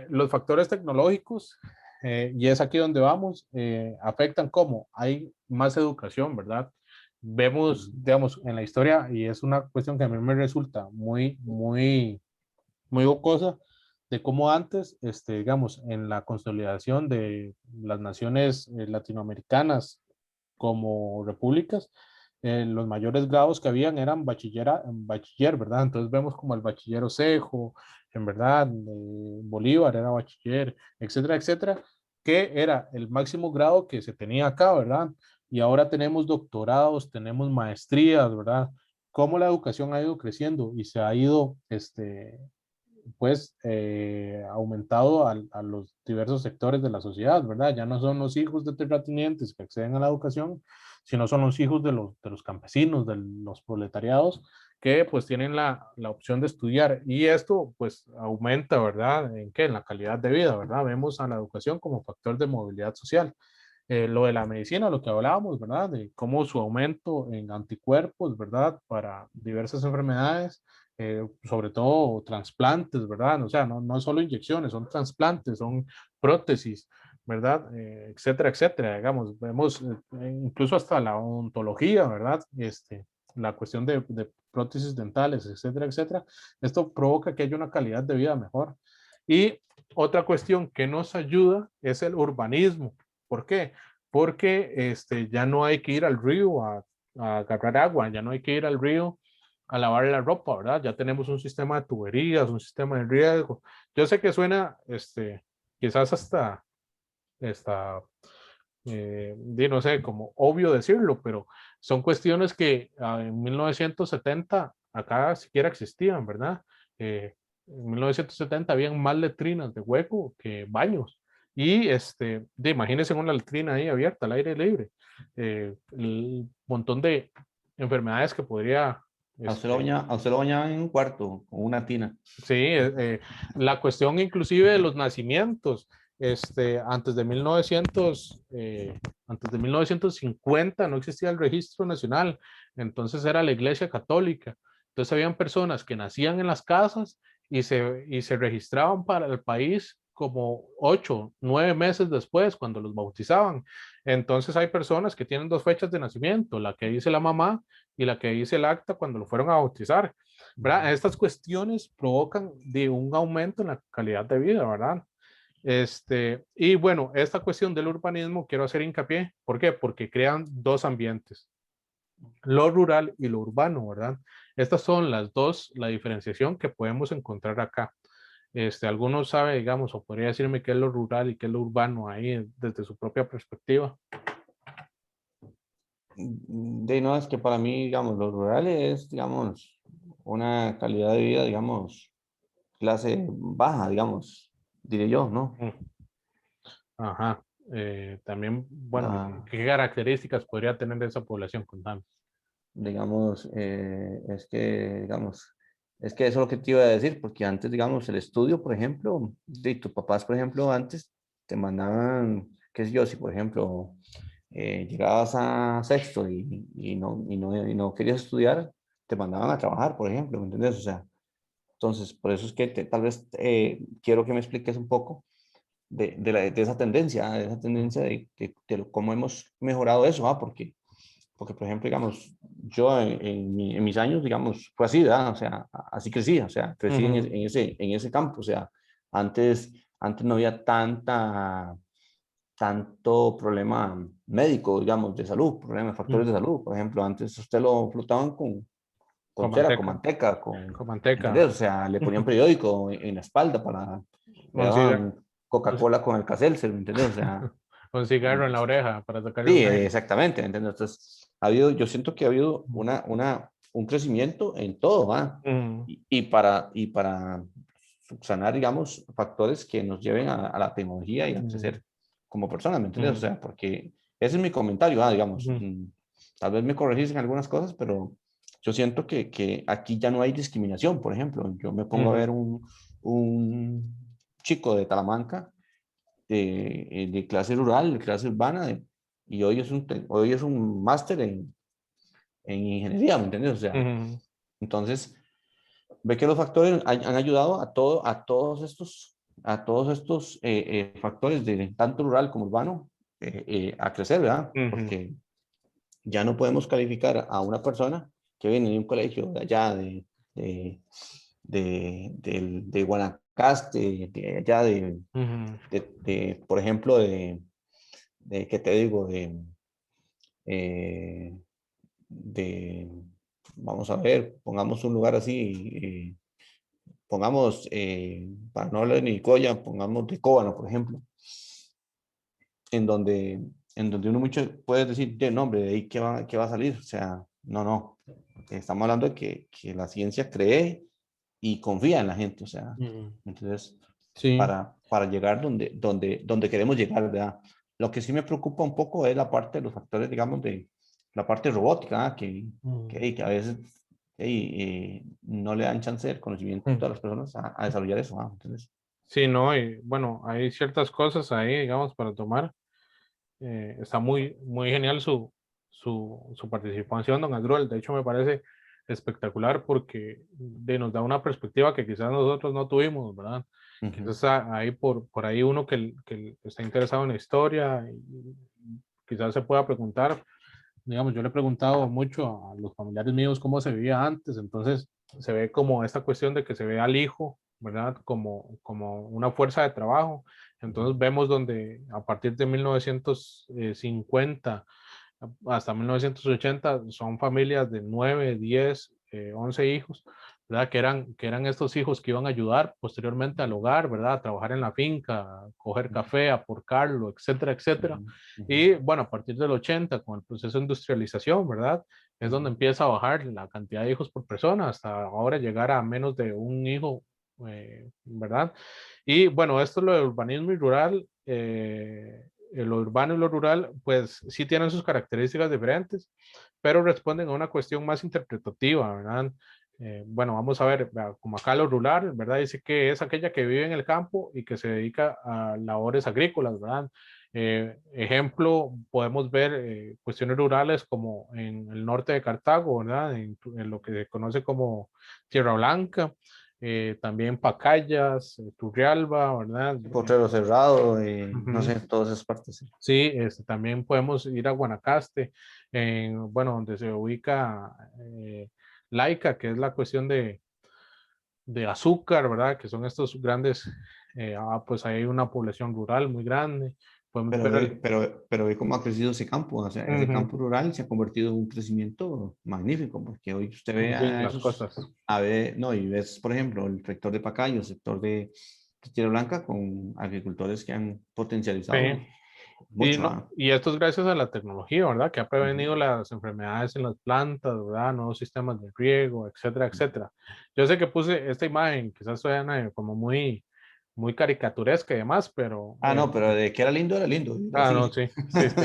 Los factores tecnológicos, y es aquí donde vamos, afectan cómo hay más educación, ¿verdad? Vemos, digamos, en la historia, y es una cuestión que a mí me resulta muy jocosa, de cómo antes, digamos, en la consolidación de las naciones latinoamericanas como repúblicas, los mayores grados que habían eran bachiller, ¿verdad? Entonces vemos como el bachiller Osejo, en verdad, Bolívar era bachiller, etcétera, etcétera, que era el máximo grado que se tenía acá, ¿verdad? Y ahora tenemos doctorados, tenemos maestrías, ¿verdad? Cómo la educación ha ido creciendo y se ha ido, pues, aumentado a los diversos sectores de la sociedad, ¿verdad? Ya no son los hijos de terratenientes que acceden a la educación, sino son los hijos de los campesinos, de los proletariados, que pues tienen la opción de estudiar. Y esto pues aumenta, ¿verdad? ¿En qué? En la calidad de vida, ¿verdad? Vemos a la educación como factor de movilidad social. Lo de la medicina, lo que hablábamos, ¿verdad? De cómo su aumento en anticuerpos, ¿verdad? Para diversas enfermedades, sobre todo trasplantes, ¿verdad? O sea, no solo inyecciones, son trasplantes, son prótesis, ¿verdad? Etcétera, etcétera. Digamos, vemos incluso hasta la odontología, ¿verdad? La cuestión de prótesis dentales, etcétera, etcétera. Esto provoca que haya una calidad de vida mejor. Y otra cuestión que nos ayuda es el urbanismo. ¿Por qué? Porque ya no hay que ir al río a agarrar agua, ya no hay que ir al río a lavar la ropa, ¿verdad? Ya tenemos un sistema de tuberías, un sistema de riego. Yo sé que suena, quizás hasta no sé, como obvio decirlo, pero son cuestiones que en 1970 acá siquiera existían, ¿verdad? En 1970 habían más letrinas de hueco que baños. Y imagínense una letrina ahí abierta al aire libre. El montón de enfermedades que podría. A usted lo bañaban en un cuarto con una tina. Sí, la cuestión inclusive de los nacimientos, antes de 1950 no existía el registro nacional, entonces era la Iglesia Católica. Entonces habían personas que nacían en las casas y se registraban para el país como 8, 9 meses después, cuando los bautizaban. Entonces hay personas que tienen dos fechas de nacimiento, la que dice la mamá y la que dice el acta cuando lo fueron a bautizar. ¿Verdad? Estas cuestiones provocan de un aumento en la calidad de vida, ¿verdad? Y bueno, esta cuestión del urbanismo quiero hacer hincapié. ¿Por qué? Porque crean dos ambientes, lo rural y lo urbano, ¿verdad? Estas son las dos, la diferenciación que podemos encontrar acá. Algunos sabe, digamos, o podría decirme qué es lo rural y qué es lo urbano ahí desde su propia perspectiva. No, es que para mí, digamos, lo rural es, digamos, una calidad de vida, digamos, clase baja, digamos, diré yo, ¿no? Ajá. También, bueno, ¿qué características podría tener esa población? Contame. Digamos, es que eso es lo que te iba a decir, porque antes, digamos, el estudio, por ejemplo, de tus papás, por ejemplo, antes te mandaban, qué sé yo, si por ejemplo llegabas a sexto y no querías estudiar, te mandaban a trabajar, por ejemplo, ¿me entiendes? O sea, entonces, por eso es que tal vez quiero que me expliques un poco de esa tendencia, de cómo hemos mejorado eso, porque por ejemplo, digamos, yo en mis años, digamos, fue así, ¿verdad? O sea, así crecí, o sea, crecí en ese campo, o sea, antes no había tanto problema médico, digamos, de salud, problemas de factores de salud, por ejemplo, antes usted lo flotaban con cera, con manteca, con manteca. ¿entendés? O sea, le ponían periódico en la espalda le daban Coca-Cola con el Alka-Seltzer, ¿entendés? O sea, un cigarro en la oreja para sacar sí, el aire. exactamente, ¿entiendes? Entonces, yo siento que ha habido un crecimiento en todo, ¿va? Y para subsanar, digamos, factores que nos lleven a la tecnología y a crecer como personas, ¿me entiendes? O sea, porque ese es mi comentario, digamos, tal vez me corregís en algunas cosas, pero yo siento que aquí ya no hay discriminación, por ejemplo, yo me pongo a ver un chico de Talamanca, de clase rural, de clase urbana, y hoy es un máster en ingeniería, ¿me entiendes? O sea, entonces, ve que los factores han ayudado a todos estos factores de tanto rural como urbano a crecer, ¿verdad? Porque ya no podemos calificar a una persona que viene de un colegio de allá de Guanacaste, de allá por ejemplo, ¿qué te digo? Eh, vamos a ver, pongamos un lugar así, pongamos, para no hablar de Nicoya, pongamos de Cóbano, por ejemplo, en donde, uno mucho puede decir, de nombre, de ahí qué va a salir. O sea, no. Estamos hablando de que la ciencia cree y confía en la gente. O sea, entonces, sí. para llegar donde queremos llegar, ¿verdad? Lo que sí me preocupa un poco es la parte de los factores, digamos, de la parte robótica, que a veces no le dan chance del conocimiento a las personas a desarrollar eso. Entonces, sí, no, y bueno, hay ciertas cosas ahí, digamos, para tomar. Está muy, muy genial su participación, don Adruel. De hecho, me parece espectacular porque nos da una perspectiva que quizás nosotros no tuvimos, ¿verdad? Quizás ahí por ahí uno que está interesado en la historia, y quizás se pueda preguntar, digamos, yo le he preguntado mucho a los familiares míos cómo se vivía antes, entonces se ve como esta cuestión de que se ve al hijo, ¿verdad? Como una fuerza de trabajo. Entonces vemos donde a partir de 1950 hasta 1980 son familias de 9, 10, 11 hijos, ¿verdad? Que eran estos hijos que iban a ayudar posteriormente al hogar, ¿verdad? A trabajar en la finca, a coger café, a porcarlo, etcétera, etcétera. Y bueno, a partir del 80, con el proceso de industrialización, ¿verdad? Es donde empieza a bajar la cantidad de hijos por persona, hasta ahora llegar a menos de un hijo, ¿verdad? Y bueno, esto es lo de urbanismo y rural. Lo urbano y lo rural, pues sí tienen sus características diferentes, pero responden a una cuestión más interpretativa, ¿verdad? Bueno, vamos a ver, como acá lo rural, ¿verdad? Dice que es aquella que vive en el campo y que se dedica a labores agrícolas, ¿verdad? Ejemplo, podemos ver cuestiones rurales como en el norte de Cartago, ¿verdad? En lo que se conoce como Tierra Blanca, también Pacayas, Turrialba, ¿verdad? Potrero Cerrado, no sé, Uh-huh. todas esas partes. Sí. Sí, también podemos ir a Guanacaste, bueno, donde se ubica Laica, que es la cuestión de azúcar, ¿verdad? Que son estos grandes, pues hay una población rural muy grande. Podemos ver Pero ve cómo ha crecido ese campo. O sea, ese uh-huh. campo rural se ha convertido en un crecimiento magnífico, porque hoy usted ve Sí, a las esos, cosas. no, y ves, por ejemplo, el sector de Pacayo, el sector de Tierra Blanca, con agricultores que han potencializado Sí. Y, mucho. no, y esto es gracias a la tecnología, ¿verdad? Que ha prevenido las enfermedades en las plantas, ¿verdad? Nuevos sistemas de riego, etcétera, etcétera. Yo sé que puse esta imagen, quizás suena como muy, muy caricaturesca y demás, pero... No, pero de que era lindo, no, así. sí, sí, sí.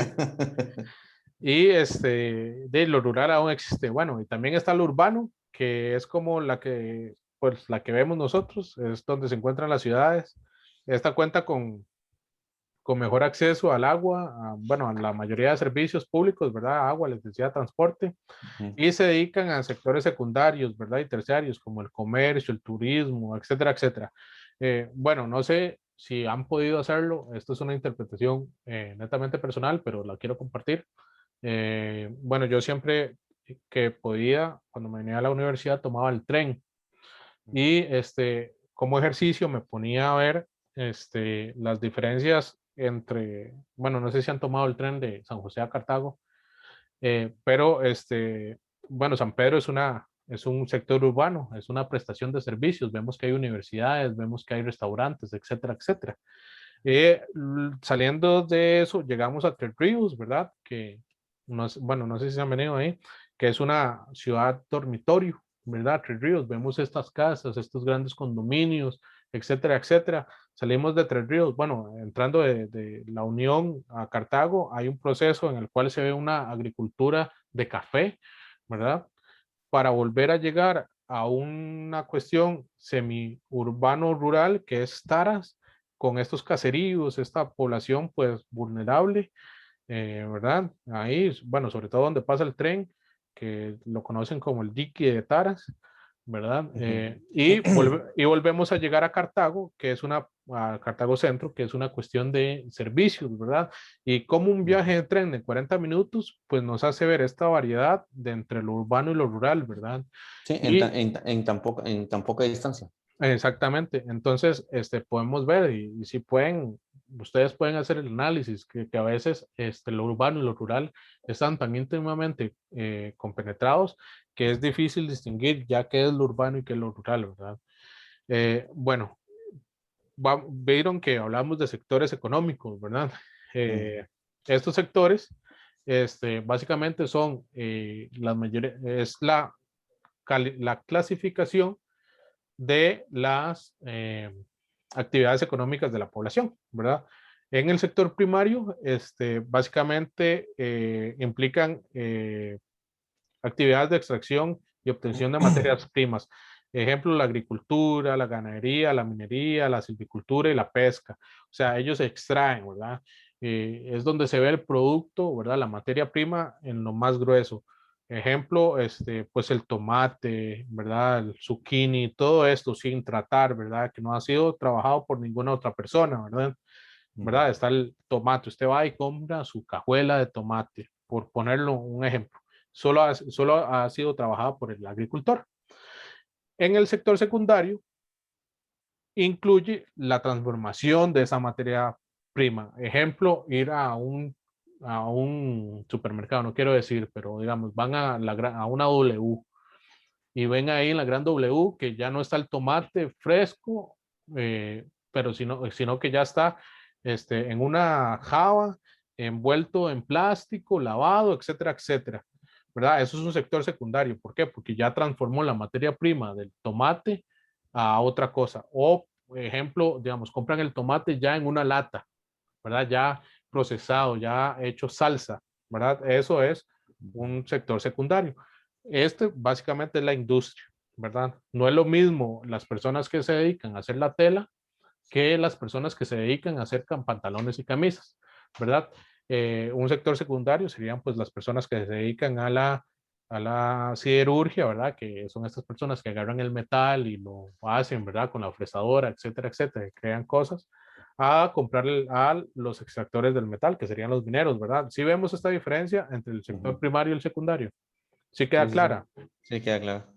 Y de lo rural aún existe. Bueno, y también está lo urbano, que es como pues, la que vemos nosotros, es donde se encuentran las ciudades. Esta cuenta con mejor acceso al agua, bueno, a la mayoría de servicios públicos, ¿verdad? Agua, electricidad, transporte, y se dedican a sectores secundarios, ¿verdad? Y terciarios, como el comercio, el turismo, etcétera, etcétera. Bueno, no sé si han podido hacerlo, esto es una interpretación netamente personal, pero la quiero compartir. Bueno, yo siempre que podía, cuando me venía a la universidad, tomaba el tren y como ejercicio me ponía a ver las diferencias entre, bueno, no sé si han tomado el tren de San José a Cartago, pero bueno, San Pedro es un sector urbano, es una prestación de servicios, vemos que hay universidades, vemos que hay restaurantes, etcétera, etcétera. Saliendo de eso, llegamos a Tres Ríos, ¿verdad? Que, bueno, no sé si se han venido ahí, que es una ciudad dormitorio, ¿verdad? Tres Ríos, vemos estas casas, estos grandes condominios, etcétera, etcétera. Salimos de Tres Ríos, bueno, entrando de la Unión a Cartago, hay un proceso en el cual se ve una agricultura de café, ¿verdad? Para volver a llegar a una cuestión semi-urbano-rural que es Taras, con estos caseríos, esta población pues vulnerable, ¿verdad? Ahí, bueno, sobre todo donde pasa el tren, que lo conocen como el dique de Taras, ¿verdad? Y volvemos a llegar a Cartago, que es a Cartago Centro, que es una cuestión de servicios, ¿verdad? Y como un viaje de tren de 40 minutos, pues nos hace ver esta variedad de entre lo urbano y lo rural, ¿verdad? Sí, en tan poca distancia. Exactamente. Entonces, podemos ver y si pueden, ustedes pueden hacer el análisis que a veces lo urbano y lo rural están tan íntimamente compenetrados que es difícil distinguir ya qué es lo urbano y qué es lo rural, ¿verdad? Bueno, vieron que hablamos de sectores económicos, ¿verdad? Estos sectores, básicamente son es la clasificación de las actividades económicas de la población, ¿verdad? En el sector primario, básicamente implican actividades de extracción y obtención de materias primas. Ejemplo, la agricultura, la ganadería, la minería, la silvicultura y la pesca. O sea, ellos extraen, ¿verdad? Es donde se ve el producto, ¿verdad? La materia prima en lo más grueso. Ejemplo, pues el tomate, ¿verdad? El zucchini, todo esto sin tratar, ¿verdad? Que no ha sido trabajado por ninguna otra persona, ¿verdad? ¿Verdad? Está el tomate. Usted va y compra su cajuela de tomate, por ponerlo un ejemplo. Solo ha sido trabajado por el agricultor. En el sector secundario, incluye la transformación de esa materia prima. Ejemplo, ir a un supermercado, no quiero decir, pero digamos, van a una W y ven ahí en la gran W que ya no está el tomate fresco, pero sino que ya está en una java, envuelto en plástico, lavado, etcétera, etcétera. ¿Verdad? Eso es un sector secundario. ¿Por qué? Porque ya transformó la materia prima del tomate a otra cosa. O, ejemplo, digamos, compran el tomate ya en una lata, ¿verdad? Ya procesado, ya hecho salsa, ¿verdad? Eso es un sector secundario. Básicamente es la industria, ¿verdad? No es lo mismo las personas que se dedican a hacer la tela que las personas que se dedican a hacer pantalones y camisas, ¿verdad? Un sector secundario serían pues las personas que se dedican a la siderurgia, ¿verdad? Que son estas personas que agarran el metal y lo hacen, ¿verdad? Con la fresadora, etcétera, etcétera, que crean cosas, a comprar a los extractores del metal, que serían los mineros, ¿verdad? Sí vemos esta diferencia entre el sector primario y el secundario. ¿Sí queda clara? Sí, queda claro.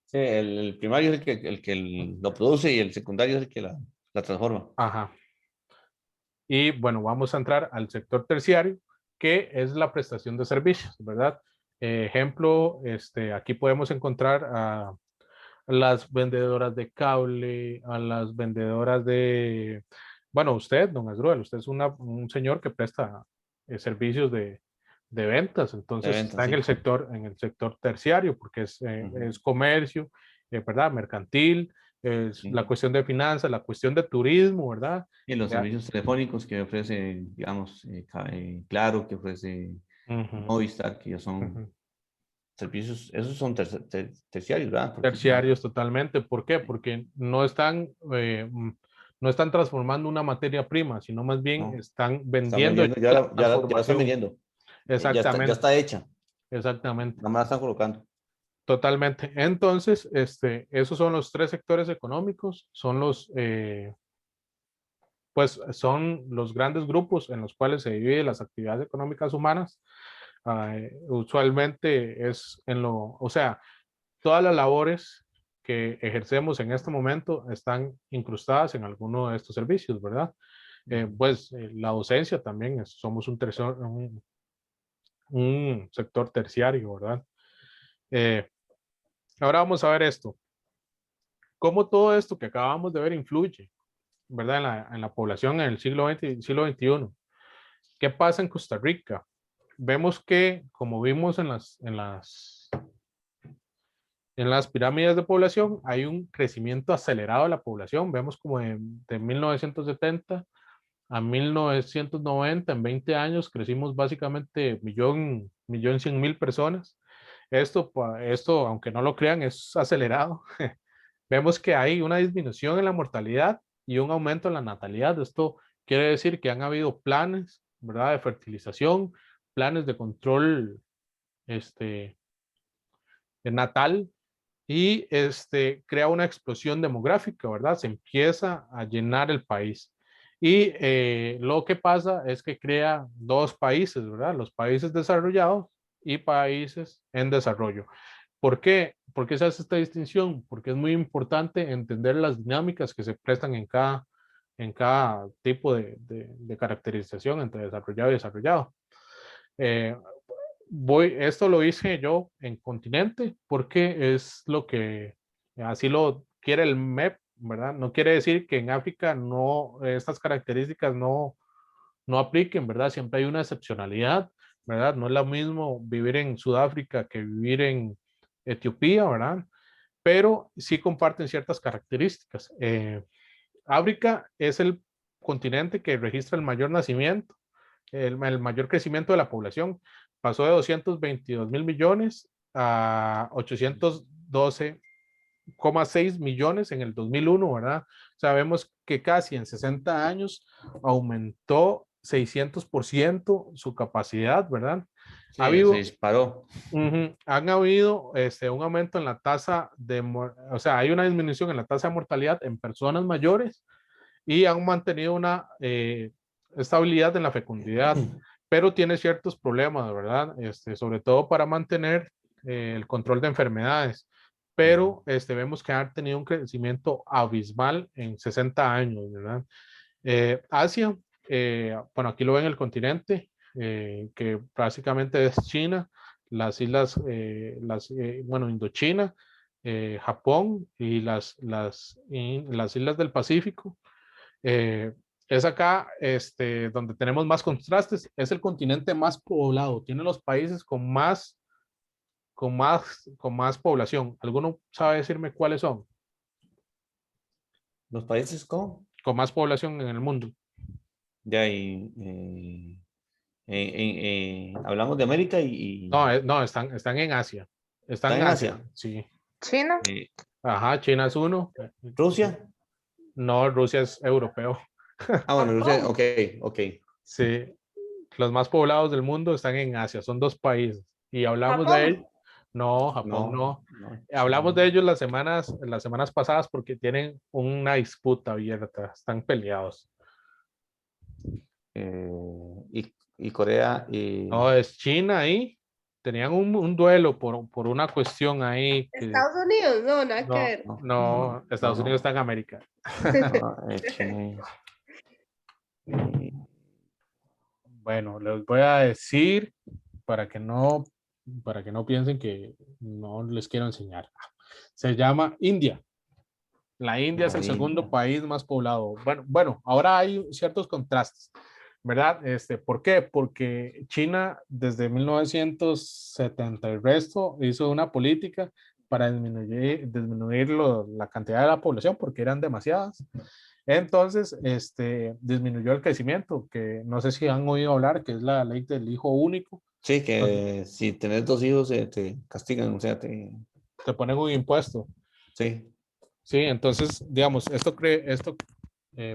Sí, el primario es el que lo produce y el secundario es el que la transforma. Ajá. Y bueno, vamos a entrar al sector terciario, que es la prestación de servicios, ¿verdad? Ejemplo, aquí podemos encontrar a las vendedoras de cable, a las vendedoras de, bueno, usted, don Asdrúbal, usted es un señor que presta servicios de ventas, entonces De ventas, está sí. en el sector terciario, porque es comercio, ¿verdad? Mercantil, es la cuestión de finanzas, la cuestión de turismo, ¿verdad? Y los servicios telefónicos que ofrece, digamos, Claro, que ofrece Movistar, que ya son servicios, esos son terciarios, ¿verdad? Porque Terciarios totalmente. ¿Por qué? Porque no están transformando una materia prima, sino más bien no, están están vendiendo vendiendo, ya la están vendiendo. Ya Exactamente, está hecha, exactamente, nada más la están colocando. totalmente. Entonces, esos son los tres sectores económicos, pues son los grandes grupos en los cuales se dividen las actividades económicas humanas. Usualmente o sea, todas las labores que ejercemos en este momento están incrustadas en alguno de estos servicios, ¿verdad? Pues la docencia también, somos un sector terciario, ¿verdad? Ahora vamos a ver esto. ¿Cómo todo esto que acabamos de ver influye, ¿verdad? En la población en el siglo XX y siglo XXI. ¿Qué pasa en Costa Rica? Vemos que, como vimos en las pirámides de población, hay un crecimiento acelerado de la población. Vemos como de 1970 a 1990, en 20 años, crecimos básicamente millón 100 mil personas. Esto, aunque no lo crean, es acelerado. Vemos que hay una disminución en la mortalidad y un aumento en la natalidad. Esto quiere decir que han habido planes, ¿verdad?, de fertilización, planes de control natal, y crea una explosión demográfica, ¿verdad? Se empieza a llenar el país. Y lo que pasa es que crea dos países, ¿verdad? Los países desarrollados y países en desarrollo. ¿Por qué? ¿Por qué se hace esta distinción? Porque es muy importante entender las dinámicas que se prestan en cada tipo de caracterización entre desarrollado y desarrollado. Eh, esto lo hice yo en continente porque es lo que así lo quiere el MEP, ¿verdad? No quiere decir que en África no, estas características no apliquen, ¿verdad? Siempre hay una excepcionalidad, ¿verdad? No es lo mismo vivir en Sudáfrica que vivir en Etiopía, ¿verdad? Pero sí comparten ciertas características. África es el continente que registra el mayor nacimiento, el mayor crecimiento de la población. Pasó de 222 mil millones a 812,6 millones en el 2001, ¿verdad? Sabemos que casi en 60 años aumentó 600% su capacidad, ¿verdad? Sí, Ha se habido, disparó. han habido un aumento en la tasa o sea, hay una disminución en la tasa de mortalidad en personas mayores y han mantenido una estabilidad en la fecundidad, pero tiene ciertos problemas, ¿verdad? Sobre todo para mantener el control de enfermedades, pero vemos que han tenido un crecimiento abismal en 60 años, ¿verdad? Asia, bueno, aquí lo ven el continente, que básicamente es China, las islas, bueno, Indochina, Japón y las islas del Pacífico. Eh, es acá donde tenemos más contrastes, es el continente más poblado, tiene los países con más población. ¿Alguno sabe decirme cuáles son? Los países Con más población en el mundo. ya hablamos de América No, no, están en Asia. Están ¿están en en Asia, Asia? China. Eh, ajá, China es uno. ¿Rusia? No, Rusia es europeo. Ah, bueno, Rusia, Japón. ok, ok. Sí, los más poblados del mundo están en Asia, son dos países. Y hablamos de Japón. ellos. No, Japón No, no. no. Hablamos de ellos las semanas pasadas porque tienen una disputa abierta, están peleados. Y Corea y... No, es China ahí. Tenían un duelo por una cuestión ahí que Estados Unidos, no, nada que no, ver. No, no, no, no, no, Estados Unidos no, está en América. no, China y- Bueno, les voy a decir para que para que no piensen que no les quiero enseñar. Se llama India. La India es la el segundo India. país más poblado. Bueno, ahora hay ciertos contrastes, ¿verdad? ¿Por qué? Porque China desde 1970 el resto hizo una política para disminuir la cantidad de la población porque eran demasiadas. Entonces, disminuyó el crecimiento, que no sé si han oído hablar, que es la ley del hijo único. Sí, Entonces, que si tenés dos hijos te castigan, o sea, te ponen un impuesto. sí, Sí, entonces, digamos, esto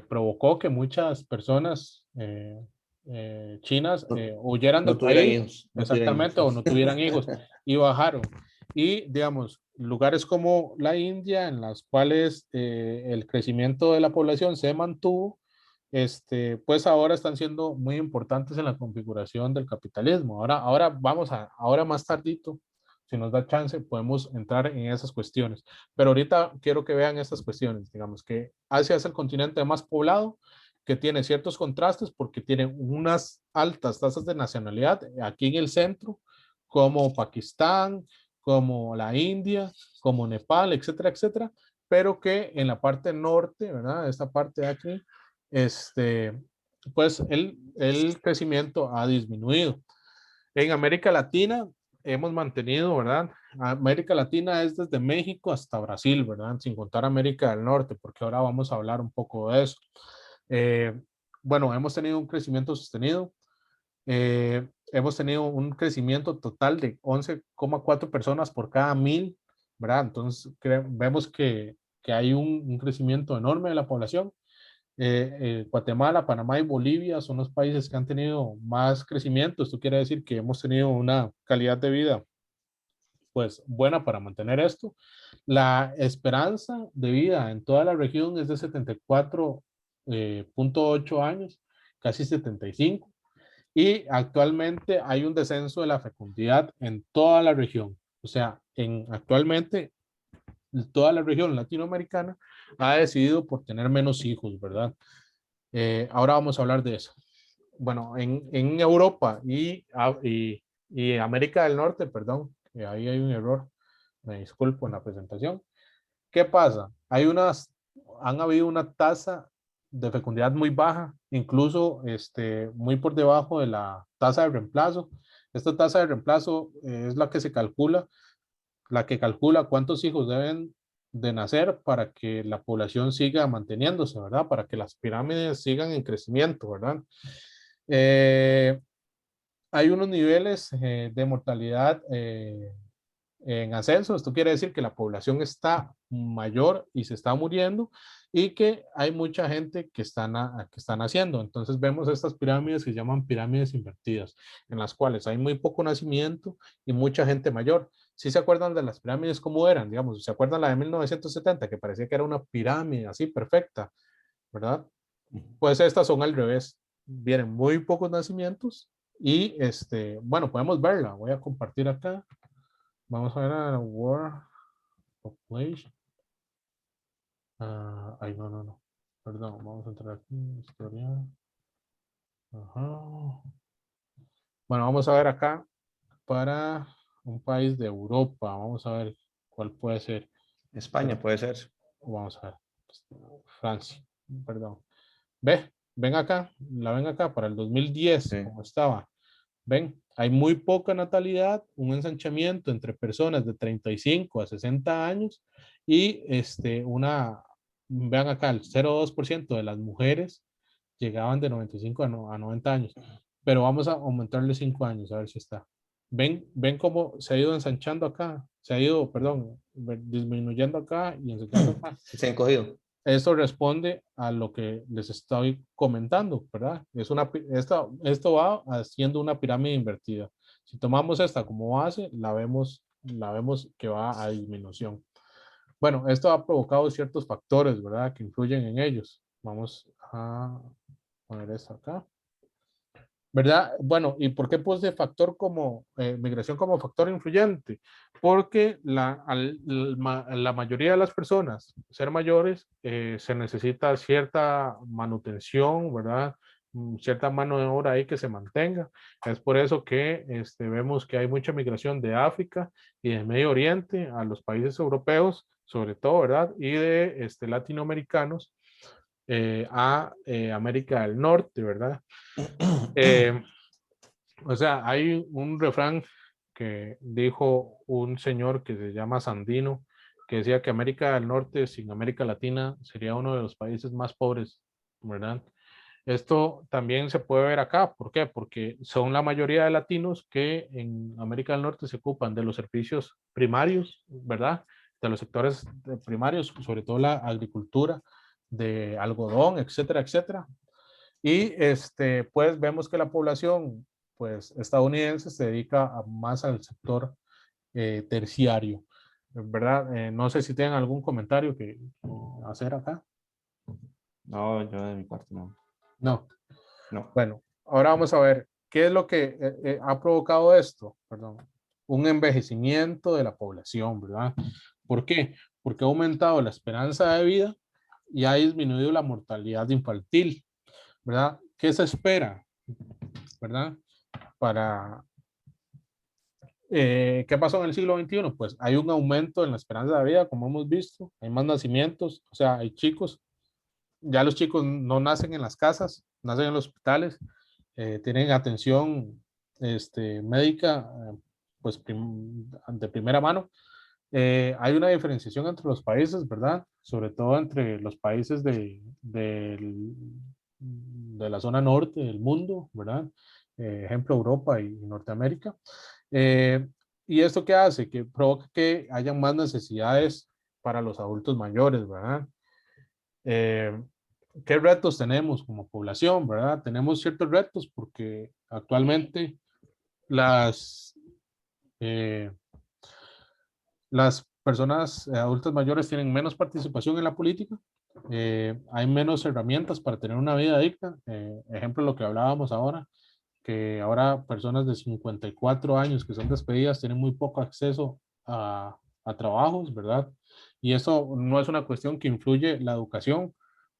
provocó que muchas personas chinas no, huyeran no del tuvieran país, hijos, no tuvieran hijos. exactamente, o no tuvieran hijos, y bajaron. Y, digamos, lugares como la India, en las cuales el crecimiento de la población se mantuvo, pues ahora están siendo muy importantes en la configuración del capitalismo. Ahora más tardito, si nos da chance, podemos entrar en esas cuestiones. Pero ahorita quiero que vean estas cuestiones, digamos que Asia es el continente más poblado, que tiene ciertos contrastes porque tiene unas altas tasas de nacionalidad aquí en el centro, como Pakistán, como la India, como Nepal, etcétera, etcétera, pero que en la parte norte, ¿verdad? Esta parte de aquí, pues el crecimiento ha disminuido. En América Latina hemos mantenido, ¿verdad? América Latina es desde México hasta Brasil, ¿verdad? Sin contar América del Norte, porque ahora vamos a hablar un poco de eso. Eh, bueno, hemos tenido un crecimiento sostenido. Hemos tenido un crecimiento total de 11,4 personas por cada 1000, ¿verdad? Entonces vemos que hay un crecimiento enorme de la población. Guatemala, Panamá y Bolivia son los países que han tenido más crecimiento. Esto quiere decir que hemos tenido una calidad de vida pues buena para mantener esto. La esperanza de vida en toda la región es de 74.8 años, casi 75. Y actualmente hay un descenso de la fecundidad en toda la región. O sea, actualmente toda la región latinoamericana ha decidido por tener menos hijos, ¿verdad? Ahora vamos a hablar de eso. Bueno, en Europa y América del Norte, perdón, ahí hay un error, me disculpo en la presentación. ¿Qué pasa? Han habido una tasa de fecundidad muy baja, incluso muy por debajo de la tasa de reemplazo. Esta tasa de reemplazo es la que calcula cuántos hijos deben de nacer para que la población siga manteniéndose, ¿verdad? Para que las pirámides sigan en crecimiento, ¿verdad? Hay unos niveles de mortalidad en ascenso. Esto quiere decir que la población está mayor y se está muriendo y que hay mucha gente que están naciendo. Entonces vemos estas pirámides que se llaman pirámides invertidas, en las cuales hay muy poco nacimiento y mucha gente mayor. ¿Sí se acuerdan de las pirámides cómo eran? Digamos, ¿se acuerdan la de 1970 que parecía que era una pirámide así perfecta, ¿verdad? Pues estas son al revés. Vienen muy pocos nacimientos y bueno, podemos verla. Voy a compartir acá. Vamos a ver a World Population. Ay, no. Perdón, vamos a entrar aquí. Historia. Ajá. Bueno, vamos a ver acá para un país de Europa. Vamos a ver cuál puede ser. España puede ser. Vamos a ver. Francia, perdón. Ven acá, la ven acá para el 2010, Sí. como estaba. Ven, hay muy poca natalidad, un ensanchamiento entre personas de 35 a 60 años y vean acá, el 0,2% de las mujeres llegaban de 95 a 90 años, pero vamos a aumentarle 5 años, a ver si está. Ven cómo se ha ido ensanchando acá, se ha ido, perdón, disminuyendo acá y ensanchando acá. Se ha encogido. Esto responde a lo que les estoy comentando, ¿verdad? Esto va haciendo una pirámide invertida. Si tomamos esta como base, la vemos que va a disminución. Bueno, esto ha provocado ciertos factores, ¿verdad? Que influyen en ellos. Vamos a poner esto acá. ¿Verdad? Bueno, ¿y por qué puse factor como migración como factor influyente? Porque la mayoría de las personas, ser mayores, se necesita cierta manutención, ¿verdad? Cierta mano de obra ahí que se mantenga. Es por eso que vemos que hay mucha migración de África y de Medio Oriente a los países europeos, sobre todo, ¿verdad? Y de latinoamericanos a América del Norte, ¿verdad? O sea, hay un refrán que dijo un señor que se llama Sandino, que decía que América del Norte sin América Latina sería uno de los países más pobres, ¿verdad? Esto también se puede ver acá. ¿Por qué? Porque son la mayoría de latinos que en América del Norte se ocupan de los servicios primarios, ¿verdad? De los sectores primarios, sobre todo la agricultura, de algodón, etcétera, etcétera. Y pues vemos que la población pues, estadounidense se dedica más al sector terciario, ¿verdad? No sé si tienen algún comentario que hacer acá. No, yo de mi parte no. No. No. Bueno, ahora vamos a ver qué es lo que ha provocado esto. Perdón. Un envejecimiento de la población, ¿verdad? ¿Por qué? Porque ha aumentado la esperanza de vida y ha disminuido la mortalidad infantil, ¿verdad? ¿Qué se espera? ¿Verdad? ¿Qué pasó en el siglo XXI? Pues hay un aumento en la esperanza de vida, como hemos visto, hay más nacimientos, o sea, hay chicos, ya los chicos no nacen en las casas, nacen en los hospitales, tienen atención médica, pues de primera mano. Hay una diferenciación entre los países, ¿verdad? Sobre todo entre los países de la zona norte del mundo, ¿verdad? Ejemplo, Europa y Norteamérica. ¿Y esto qué hace? Que provoca que haya más necesidades para los adultos mayores, ¿verdad? ¿Qué retos tenemos como población, verdad? Tenemos ciertos retos porque actualmente las las personas adultas mayores tienen menos participación en la política, hay menos herramientas para tener una vida digna. Ejemplo, lo que hablábamos ahora, que ahora personas de 54 años que son despedidas tienen muy poco acceso a trabajos, ¿verdad? Y eso no es una cuestión que influye la educación,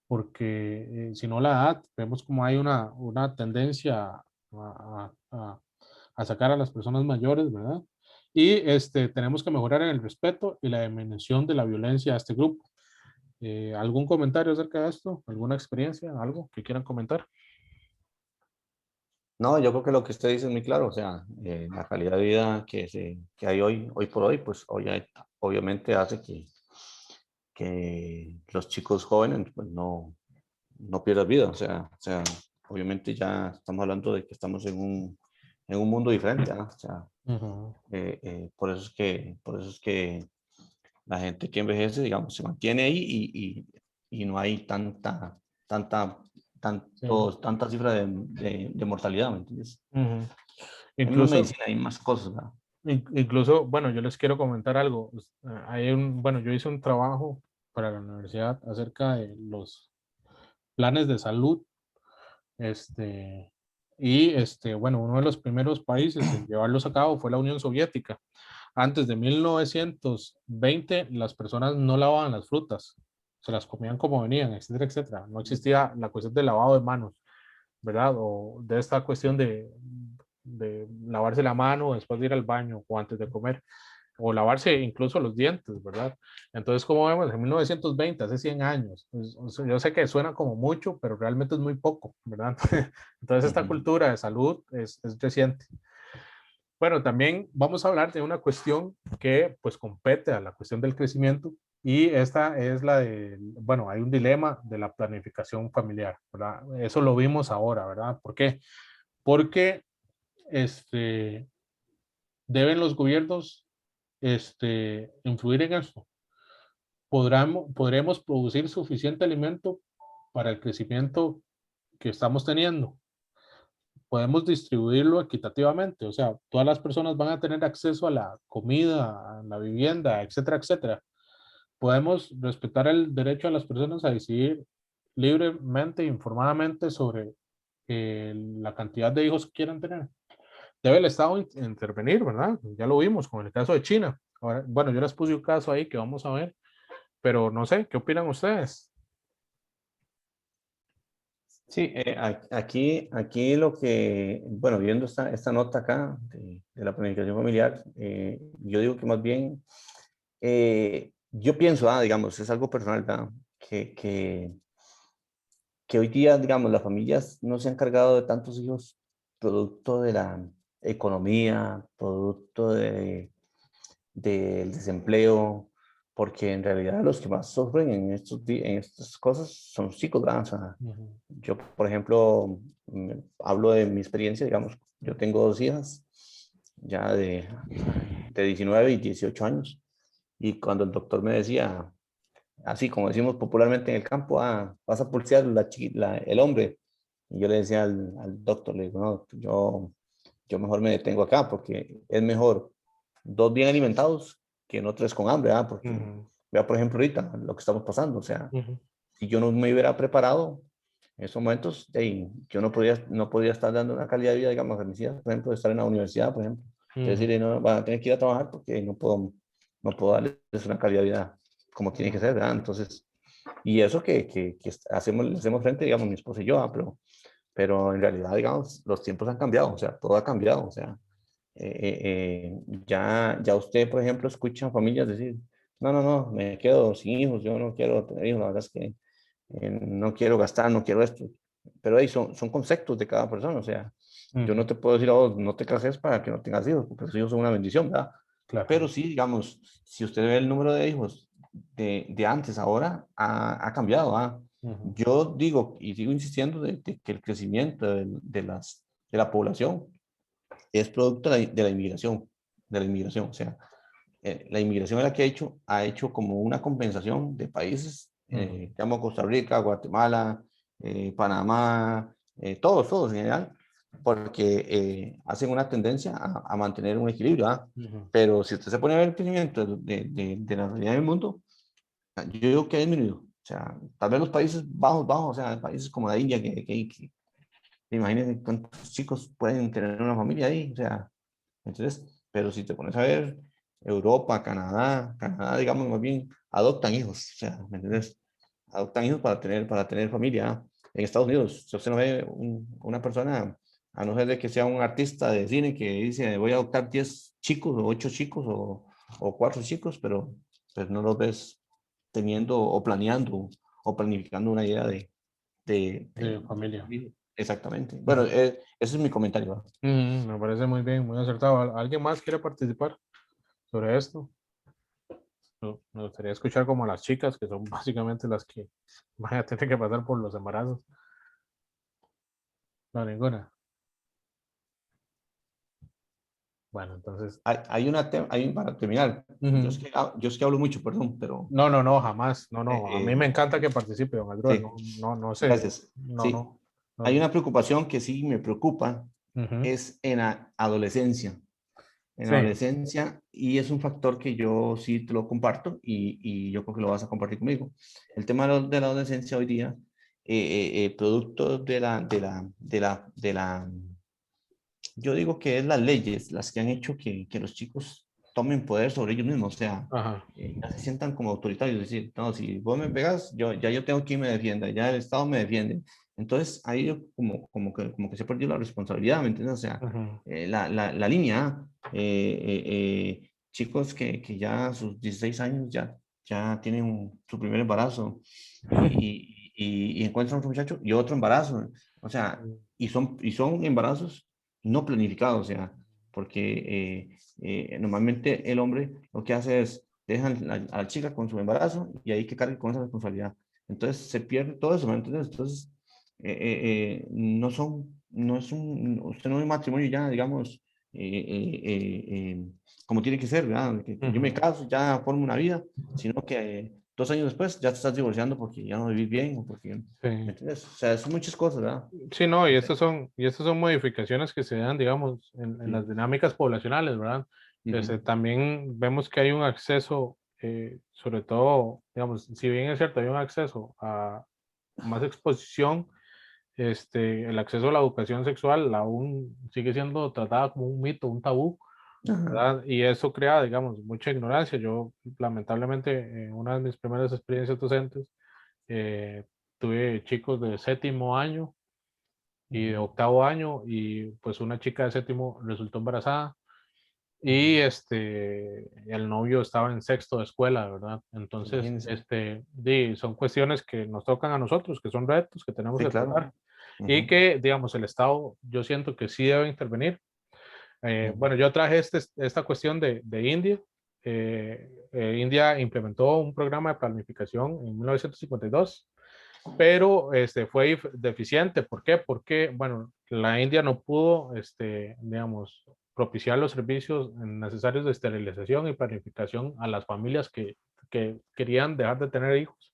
porque sino la edad, vemos como hay una tendencia a sacar a las personas mayores, ¿verdad? Y tenemos que mejorar en el respeto y la disminución de la violencia a este grupo. ¿Algún comentario acerca de esto? ¿Alguna experiencia? ¿Algo que quieran comentar? No, yo creo que lo que usted dice es muy claro, o sea, la calidad de vida que hay hoy por hoy, pues obviamente hace que los chicos jóvenes pues no pierdan vida, o sea, obviamente ya estamos hablando de que estamos en un mundo diferente, ¿no? O sea, Ujú. por eso es que la gente que envejece, digamos, se mantiene ahí y no hay tanta, Sí. tanta cifra de mortalidad, ¿me entiendes? Ujú. Hay más Incluso, medicina, hay más cosas, ¿verdad? incluso, bueno, yo les quiero comentar algo. Bueno, yo hice un trabajo para la universidad acerca de los planes de salud. Este, bueno, uno de los primeros países en llevarlos a cabo fue la Unión Soviética. Antes de 1920, las personas no lavaban las frutas, se las comían como venían, etcétera, etcétera. No existía la cuestión del lavado de manos, ¿verdad? O de esta cuestión de lavarse la mano después de ir al baño o antes de comer, o lavarse incluso los dientes, ¿verdad? Entonces, como vemos, en 1920, hace 100 años, pues, o sea, yo sé que suena como mucho, pero realmente es muy poco, ¿verdad? Entonces, esta Ujú. cultura de salud es reciente. Bueno, también vamos a hablar de una cuestión que pues compete a la cuestión del crecimiento y esta es la de, bueno, hay un dilema de la planificación familiar, ¿verdad? Eso lo vimos ahora, ¿verdad? ¿Por qué? Porque este, deben los gobiernos influir en eso. ¿Podremos producir suficiente alimento para el crecimiento que estamos teniendo? Podemos distribuirlo equitativamente, o sea, todas las personas van a tener acceso a la comida, a la vivienda, etcétera, etcétera. Podemos respetar el derecho a las personas a decidir libremente e informadamente sobre la cantidad de hijos que quieran tener. Debe el Estado intervenir, ¿verdad? Ya lo vimos con el caso de China. Ahora, bueno, yo les puse un caso ahí que vamos a ver, pero no sé, ¿qué opinan ustedes? Sí, aquí lo que, bueno, viendo esta nota acá de la planificación familiar, yo digo que más bien, yo pienso, digamos, es algo personal, ¿verdad? Que, que, que hoy día, digamos, las familias no se han cargado de tantos hijos producto de la economía, producto del desempleo, porque en realidad los que más sufren en estas cosas son los chicos, ¿verdad? O sea, Ujú. yo, por ejemplo, hablo de mi experiencia, digamos, yo tengo dos hijas ya de 19 y 18 años, y cuando el doctor me decía, así como decimos popularmente en el campo, vas a pulsear el hombre, y yo le decía al doctor, le digo, no, yo mejor me detengo acá, porque es mejor dos bien alimentados que no tres con hambre, porque Ujú. vea, por ejemplo, ahorita lo que estamos pasando, o sea, Ujú. si yo no me hubiera preparado en esos momentos, yo no podía estar dando una calidad de vida, digamos, a mis hijas, por ejemplo, de estar en la universidad, por ejemplo. Es Ujú. decir, no, van a tener que ir a trabajar porque no puedo darles una calidad de vida como tiene que Ujú. ser, ¿verdad? Entonces, y eso que le hacemos frente, digamos, mi esposa y yo, pero en realidad, digamos, los tiempos han cambiado, o sea, todo ha cambiado, o sea, ya usted, por ejemplo, escucha familias decir, no, me quedo sin hijos, yo no quiero tener hijos, la verdad es que no quiero gastar, no quiero esto. Pero ahí son conceptos de cada persona, o sea, yo no Ujú. te puedo decir a vos, no te cases para que no tengas hijos, porque los hijos son una bendición, ¿verdad? Claro. Pero sí, digamos, si usted ve el número de hijos de antes, ahora ha cambiado, ¿ah? Ujú. Yo digo y sigo insistiendo de que el crecimiento de la población es producto de la inmigración, o sea, la inmigración es la que ha hecho como una compensación de países, Ujú. llamo Costa Rica, Guatemala, Panamá, todos en general, porque hacen una tendencia a mantener un equilibrio, ¿ah? Pero si usted se pone a ver el crecimiento de la realidad del mundo, yo digo que ha disminuido. O sea, tal vez los países bajos, o sea, países como la India, que imagínense cuántos chicos pueden tener una familia ahí, o sea, entonces, pero si te pones a ver Europa, Canadá, digamos, más bien, adoptan hijos, o sea, ¿me entiendes? Adoptan hijos para tener familia. ¿Ah? En Estados Unidos, si usted no ve una persona, a no ser de que sea un artista de cine que dice, voy a adoptar 10 chicos, o 8 chicos, o 4 chicos, pero pues no los ves teniendo, o planeando, o planificando una idea De familia. Exactamente. Bueno, ese es mi comentario. ¿No? Me parece muy bien, muy acertado. ¿Alguien más quiere participar sobre esto? Me gustaría escuchar como a las chicas, que son básicamente las que van a tener que pasar por los embarazos. No, ninguna. Bueno, entonces. Para terminar, yo es que hablo mucho, perdón, pero... No, jamás. No. A mí me encanta que participe, don Adrián. Sí, No sé. gracias. Sí, No. hay una preocupación que sí me preocupa, es en la adolescencia. En la Sí. adolescencia, y es un factor que yo sí te lo comparto, y yo creo que lo vas a compartir conmigo. El tema de la adolescencia hoy día, producto yo digo que es las leyes las que han hecho que los chicos tomen poder sobre ellos mismos, o sea, Ajá. ya se sientan como autoritarios, es decir, no, si vos me pegas, yo tengo quien me defienda, ya el Estado me defiende. Entonces, ahí como que se perdió la responsabilidad, ¿me entiendes? O sea, la línea, chicos que ya a sus 16 años ya tienen su primer embarazo, y encuentran otro muchacho y otro embarazo, o sea, y son embarazos no planificados, o sea, porque normalmente el hombre lo que hace es dejan a la chica con su embarazo y ahí que cargue con esa responsabilidad. Entonces se pierde todo eso, ¿me entiendes? Entonces, usted no es un matrimonio ya, digamos, como tiene que ser, ¿verdad? Que yo me caso, ya formo una vida, sino que 2 años después ya te estás divorciando porque ya no vivís bien, o porque, ¿me entiendes? O sea, son muchas cosas, ¿verdad? Sí, no, y estas son modificaciones que se dan, digamos, en las dinámicas poblacionales, ¿verdad? También vemos que hay un acceso, sobre todo, digamos, si bien es cierto, hay un acceso a más exposición, el acceso a la educación sexual aún sigue siendo tratada como un mito, un tabú, ¿verdad? Y eso crea, digamos, mucha ignorancia. Yo, lamentablemente, en una de mis primeras experiencias docentes, tuve chicos de 7º año y de 8º año, y pues una chica de 7º resultó embarazada, y el novio estaba en 6º de escuela, ¿verdad? Entonces, Imagínense. son cuestiones que nos tocan a nosotros, que son retos que tenemos Sí, que claro. tratar, y que, digamos, el Estado, yo siento que sí debe intervenir. Bueno, yo traje esta cuestión de India. India implementó un programa de planificación en 1952, pero fue deficiente. ¿Por qué? Porque, bueno, la India no pudo, digamos, propiciar los servicios necesarios de esterilización y planificación a las familias que querían dejar de tener hijos.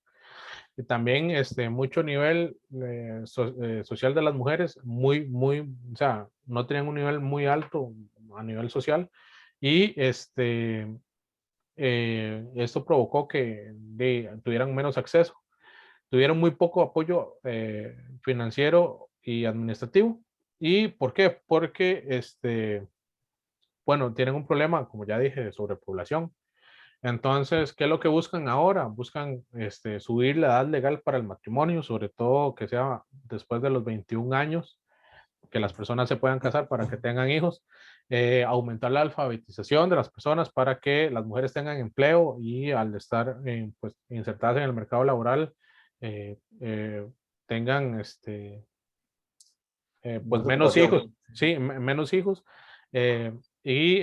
Y también mucho nivel social de las mujeres, o sea, no tenían un nivel muy alto a nivel social, y esto provocó que tuvieran menos acceso, tuvieron muy poco apoyo financiero y administrativo. ¿Y por qué? Porque, bueno, tienen un problema, como ya dije, de sobrepoblación. Entonces, ¿qué es lo que buscan ahora? Buscan subir la edad legal para el matrimonio, sobre todo que sea después de los 21 años, que las personas se puedan casar para que tengan hijos, aumentar la alfabetización de las personas para que las mujeres tengan empleo, y al estar pues, insertadas en el mercado laboral, eh, eh, tengan pues Más menos hijos, ocupación. sí, menos hijos, y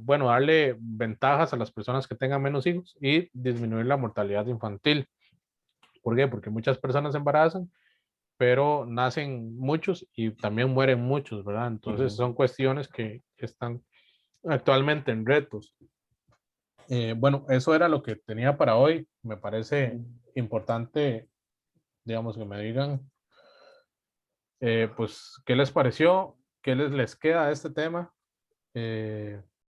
bueno, darle ventajas a las personas que tengan menos hijos y disminuir la mortalidad infantil. ¿Por qué? Porque muchas personas se embarazan, pero nacen muchos y también mueren muchos, ¿verdad? Entonces son cuestiones que están actualmente en retos. Bueno, eso era lo que tenía para hoy. Me parece importante, digamos, que me digan, pues, ¿qué les pareció? ¿Qué les queda a este tema?